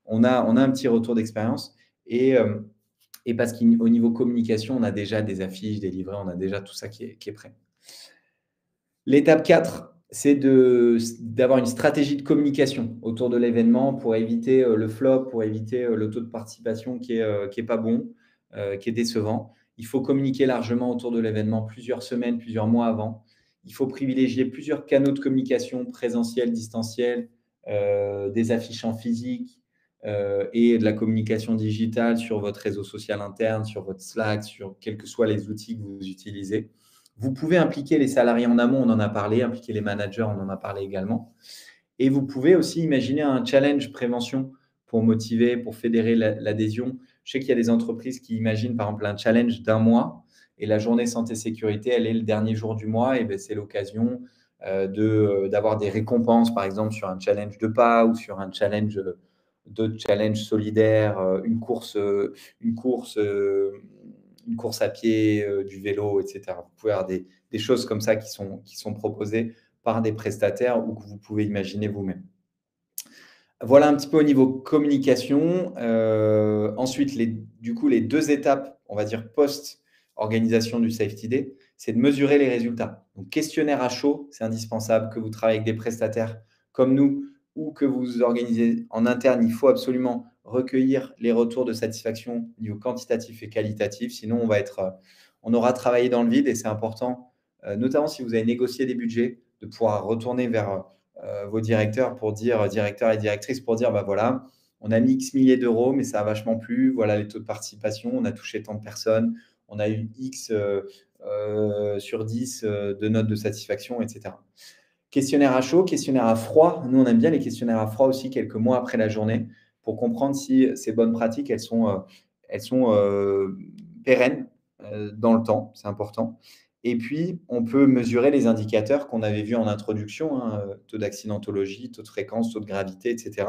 on a un petit retour d'expérience et parce qu'au niveau communication, on a déjà des affiches, des livrets, on a déjà tout ça qui est prêt. L'étape 4, c'est d'avoir une stratégie de communication autour de l'événement pour éviter le flop, pour éviter le taux de participation qui est pas bon, qui est décevant. Il faut communiquer largement autour de l'événement plusieurs semaines, plusieurs mois avant. Il faut privilégier plusieurs canaux de communication, présentiel, distanciel, des affiches en physique et de la communication digitale sur votre réseau social interne, sur votre Slack, sur quels que soient les outils que vous utilisez. Vous pouvez impliquer les salariés en amont, on en a parlé, impliquer les managers, on en a parlé également. Et vous pouvez aussi imaginer un challenge prévention pour motiver, pour fédérer l'adhésion. Je sais qu'il y a des entreprises qui imaginent par exemple un challenge d'1 mois et la journée santé-sécurité, elle est le dernier jour du mois et c'est l'occasion d'avoir des récompenses, par exemple sur un challenge de pas ou sur un challenge d'autres challenges solidaires, une course à pied, du vélo, etc. Vous pouvez avoir des choses comme ça qui sont proposées par des prestataires ou que vous pouvez imaginer vous-même. Voilà un petit peu au niveau communication. Ensuite, du coup, les 2 étapes, on va dire post-organisation du Safety Day, c'est de mesurer les résultats. Donc, questionnaire à chaud, c'est indispensable. Que vous travaillez avec des prestataires comme nous ou que vous organisez en interne, il faut absolument recueillir les retours de satisfaction au niveau quantitatif et qualitatif. Sinon, on aura travaillé dans le vide et c'est important, notamment si vous avez négocié des budgets, de pouvoir retourner vers vos directeurs pour dire, directeurs et directrices, pour dire, bah voilà, on a mis X milliers d'euros, mais ça a vachement plu. Voilà les taux de participation, on a touché tant de personnes, on a eu X sur 10 de notes de satisfaction, etc. Questionnaire à chaud, questionnaire à froid. Nous, on aime bien les questionnaires à froid aussi quelques mois après la journée pour comprendre si ces bonnes pratiques, elles sont pérennes dans le temps. C'est important. Et puis, on peut mesurer les indicateurs qu'on avait vus en introduction, hein, taux d'accidentologie, taux de fréquence, taux de gravité, etc.,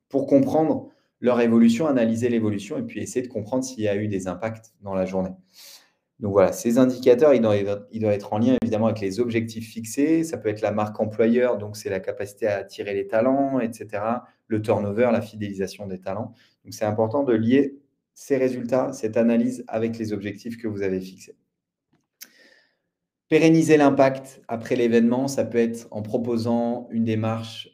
pour comprendre leur évolution, analyser l'évolution et puis essayer de comprendre s'il y a eu des impacts dans la journée. Donc voilà, ces indicateurs, ils doivent être en lien évidemment avec les objectifs fixés. Ça peut être la marque employeur, donc c'est la capacité à attirer les talents, etc. Le turnover, la fidélisation des talents. Donc c'est important de lier ces résultats, cette analyse avec les objectifs que vous avez fixés. Pérenniser l'impact après l'événement, ça peut être en proposant une démarche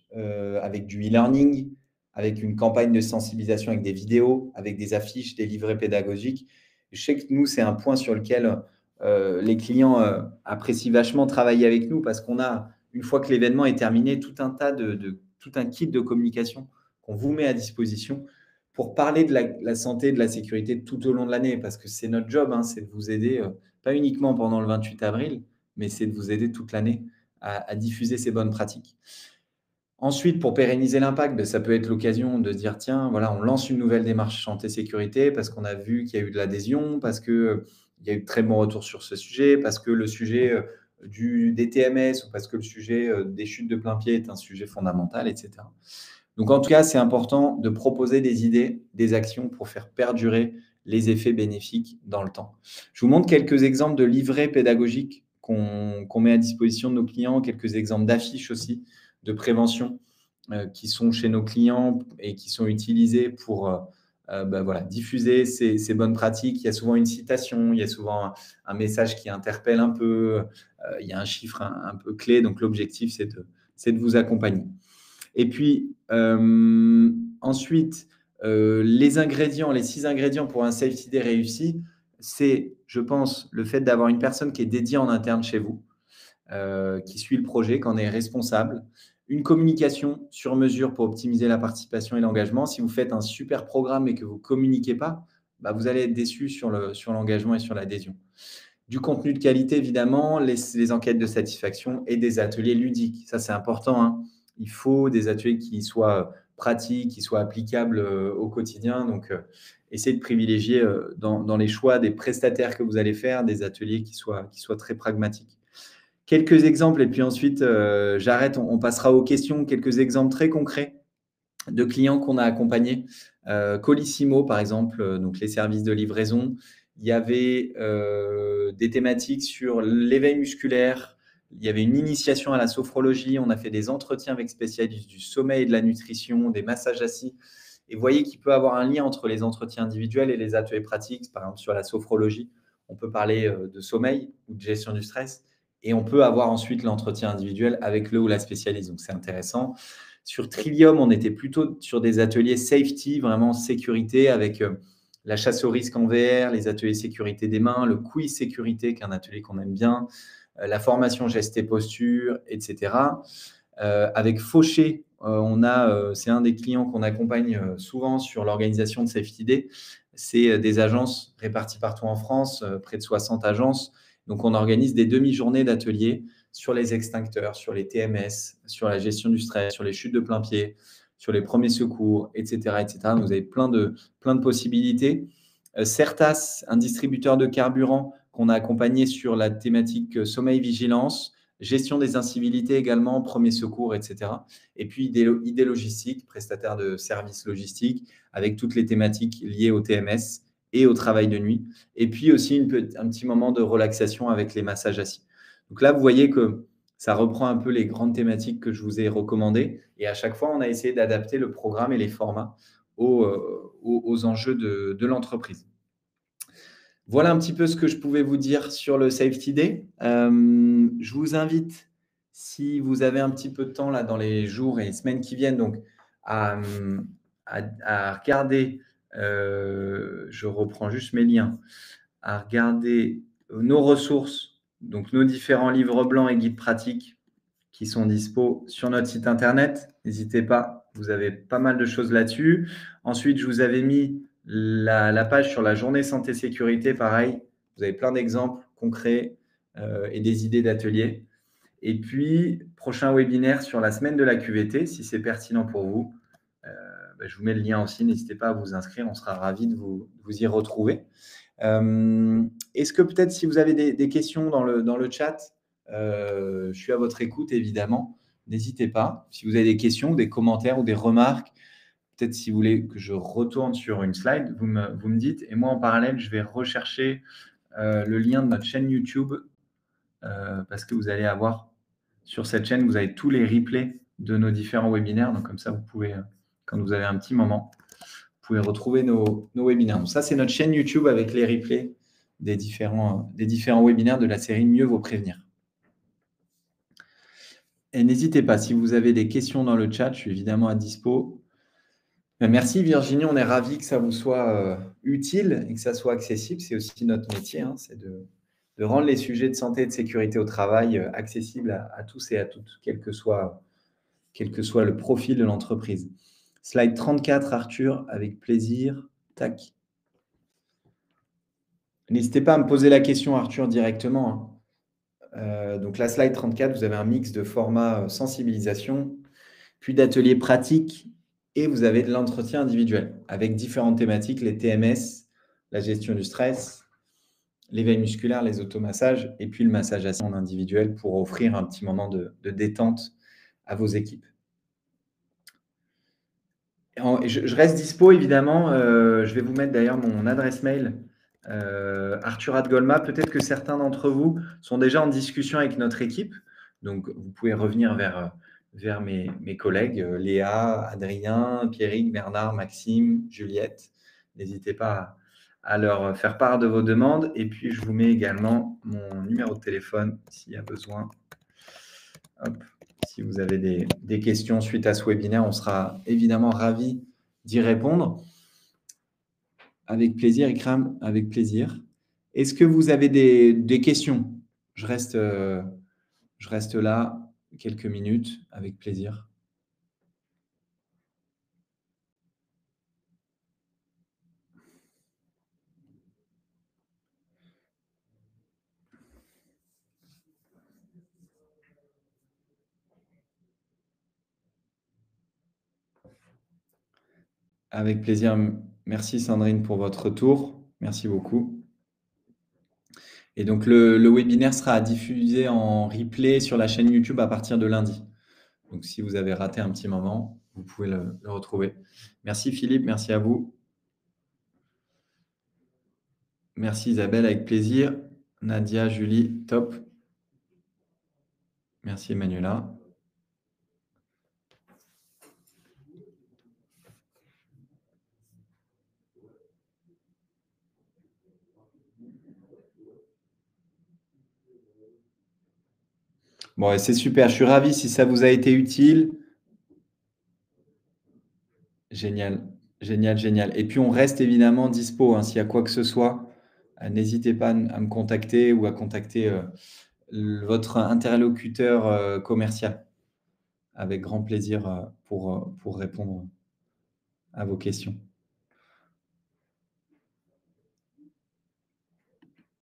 avec du e-learning, avec une campagne de sensibilisation avec des vidéos, avec des affiches, des livrets pédagogiques. Je sais que nous, c'est un point sur lequel les clients apprécient vachement travailler avec nous parce qu'on a, une fois que l'événement est terminé, tout un tas tout un kit de communication qu'on vous met à disposition pour parler de la santé, de la sécurité tout au long de l'année parce que c'est notre job, hein, c'est de vous aider pas uniquement pendant le 28 avril, mais c'est de vous aider toute l'année à diffuser ces bonnes pratiques. Ensuite, pour pérenniser l'impact, ça peut être l'occasion de dire, tiens, voilà, on lance une nouvelle démarche santé-sécurité parce qu'on a vu qu'il y a eu de l'adhésion, parce qu'il y a eu de très bons retours sur ce sujet, parce que le sujet des TMS ou parce que le sujet des chutes de plein pied est un sujet fondamental, etc. Donc, en tout cas, c'est important de proposer des idées, des actions pour faire perdurer les effets bénéfiques dans le temps. Je vous montre quelques exemples de livrets pédagogiques qu'on met à disposition de nos clients, quelques exemples d'affiches aussi de prévention qui sont chez nos clients et qui sont utilisés pour voilà, diffuser ces bonnes pratiques. Il y a souvent une citation, il y a souvent un message qui interpelle un peu, il y a un chiffre un peu clé. Donc, l'objectif, c'est de vous accompagner. Et puis, ensuite, les ingrédients, les 6 ingrédients pour un Safety Day réussi, c'est, je pense, le fait d'avoir une personne qui est dédiée en interne chez vous, qui suit le projet, qui en est responsable, une communication sur mesure pour optimiser la participation et l'engagement. Si vous faites un super programme et que vous ne communiquez pas, bah, vous allez être déçu sur l'engagement et sur l'adhésion. Du contenu de qualité, évidemment, les enquêtes de satisfaction et des ateliers ludiques. Ça, c'est important, hein. Il faut des ateliers qui soient pratiques, qui soient applicables au quotidien. Donc, essayez de privilégier dans les choix des prestataires que vous allez faire, des ateliers qui soient très pragmatiques. Quelques exemples, et puis ensuite, j'arrête, on passera aux questions. Quelques exemples très concrets de clients qu'on a accompagnés. Colissimo, par exemple, donc les services de livraison. Il y avait des thématiques sur l'éveil musculaire. Il y avait une initiation à la sophrologie. On a fait des entretiens avec spécialistes du sommeil et de la nutrition, des massages assis. Et vous voyez qu'il peut y avoir un lien entre les entretiens individuels et les ateliers pratiques. Par exemple, sur la sophrologie, on peut parler de sommeil ou de gestion du stress. Et on peut avoir ensuite l'entretien individuel avec le ou la spécialiste. Donc, c'est intéressant. Sur Trillium, on était plutôt sur des ateliers safety, vraiment sécurité, avec la chasse au risque en VR, les ateliers sécurité des mains, le quiz sécurité, qui est un atelier qu'on aime bien, la formation gestes et posture, etc. Avec Fauché, c'est un des clients qu'on accompagne souvent sur l'organisation de Safety Day. C'est des agences réparties partout en France, près de 60 agences. Donc, on organise des demi-journées d'ateliers sur les extincteurs, sur les TMS, sur la gestion du stress, sur les chutes de plein pied, sur les premiers secours, etc. etc. Donc, vous avez plein de possibilités. Certas, un distributeur de carburant qu'on a accompagné sur la thématique sommeil-vigilance, gestion des incivilités également, premiers secours, etc. Et puis, idée logistique, prestataire de services logistiques, avec toutes les thématiques liées au TMS et au travail de nuit. Et puis aussi un petit moment de relaxation avec les massages assis. Donc là, vous voyez que ça reprend un peu les grandes thématiques que je vous ai recommandées. Et à chaque fois, on a essayé d'adapter le programme et les formats aux enjeux de l'entreprise. Voilà un petit peu ce que je pouvais vous dire sur le Safety Day. Je vous invite, si vous avez un petit peu de temps là dans les jours et les semaines qui viennent, donc à regarder, je reprends juste mes liens, à regarder nos ressources, donc nos différents livres blancs et guides pratiques qui sont dispo sur notre site internet. N'hésitez pas, vous avez pas mal de choses là-dessus. Ensuite, je vous avais mis la page sur la journée santé sécurité, pareil. Vous avez plein d'exemples concrets et des idées d'ateliers. Et puis, prochain webinaire sur la semaine de la QVT, si c'est pertinent pour vous. Je vous mets le lien aussi, n'hésitez pas à vous inscrire, on sera ravis de vous y retrouver. Est-ce que peut-être si vous avez des questions dans le chat, je suis à votre écoute évidemment, n'hésitez pas. Si vous avez des questions, des commentaires ou des remarques, peut-être si vous voulez que je retourne sur une slide, vous me dites. Et moi, en parallèle, je vais rechercher le lien de notre chaîne YouTube parce que vous allez avoir sur cette chaîne, vous avez tous les replays de nos différents webinaires. Donc, comme ça, vous pouvez, quand vous avez un petit moment, vous pouvez retrouver nos webinaires. Donc, ça, c'est notre chaîne YouTube avec les replays des différents webinaires de la série Mieux vaut prévenir. Et n'hésitez pas, si vous avez des questions dans le chat, je suis évidemment à dispo. Merci Virginie, on est ravis que ça vous soit utile et que ça soit accessible. C'est aussi notre métier, hein, c'est de rendre les sujets de santé et de sécurité au travail accessibles à tous et à toutes, quel que soit le profil de l'entreprise. Slide 34, Arthur, avec plaisir. Tac. N'hésitez pas à me poser la question, Arthur, directement. Donc, la slide 34, vous avez un mix de formats sensibilisation, puis d'ateliers pratiques, et vous avez de l'entretien individuel avec différentes thématiques, les TMS, la gestion du stress, l'éveil musculaire, les automassages, et puis le massage assis en individuel pour offrir un petit moment de détente à vos équipes. Je reste dispo, évidemment. Je vais vous mettre d'ailleurs mon adresse mail, Arthur@Golma. Peut-être que certains d'entre vous sont déjà en discussion avec notre équipe. Donc, vous pouvez revenir vers mes collègues, Léa, Adrien, Pierrick, Bernard, Maxime, Juliette. N'hésitez pas à leur faire part de vos demandes. Et puis, je vous mets également mon numéro de téléphone s'il y a besoin. Hop. Si vous avez des questions suite à ce webinaire, on sera évidemment ravis d'y répondre. Avec plaisir, Ikram, avec plaisir. Est-ce que vous avez des questions? Je reste là quelques minutes, avec plaisir. Avec plaisir. Merci Sandrine pour votre retour. Merci beaucoup. Et donc, le webinaire sera diffusé en replay sur la chaîne YouTube à partir de lundi. Donc, si vous avez raté un petit moment, vous pouvez le retrouver. Merci Philippe, merci à vous. Merci Isabelle, avec plaisir. Nadia, Julie, top. Merci Emmanuela. Bon, c'est super, je suis ravi si ça vous a été utile. Génial, génial, génial. Et puis, on reste évidemment dispo, hein, s'il y a quoi que ce soit. N'hésitez pas à me contacter ou à contacter votre interlocuteur commercial. Avec grand plaisir pour répondre à vos questions.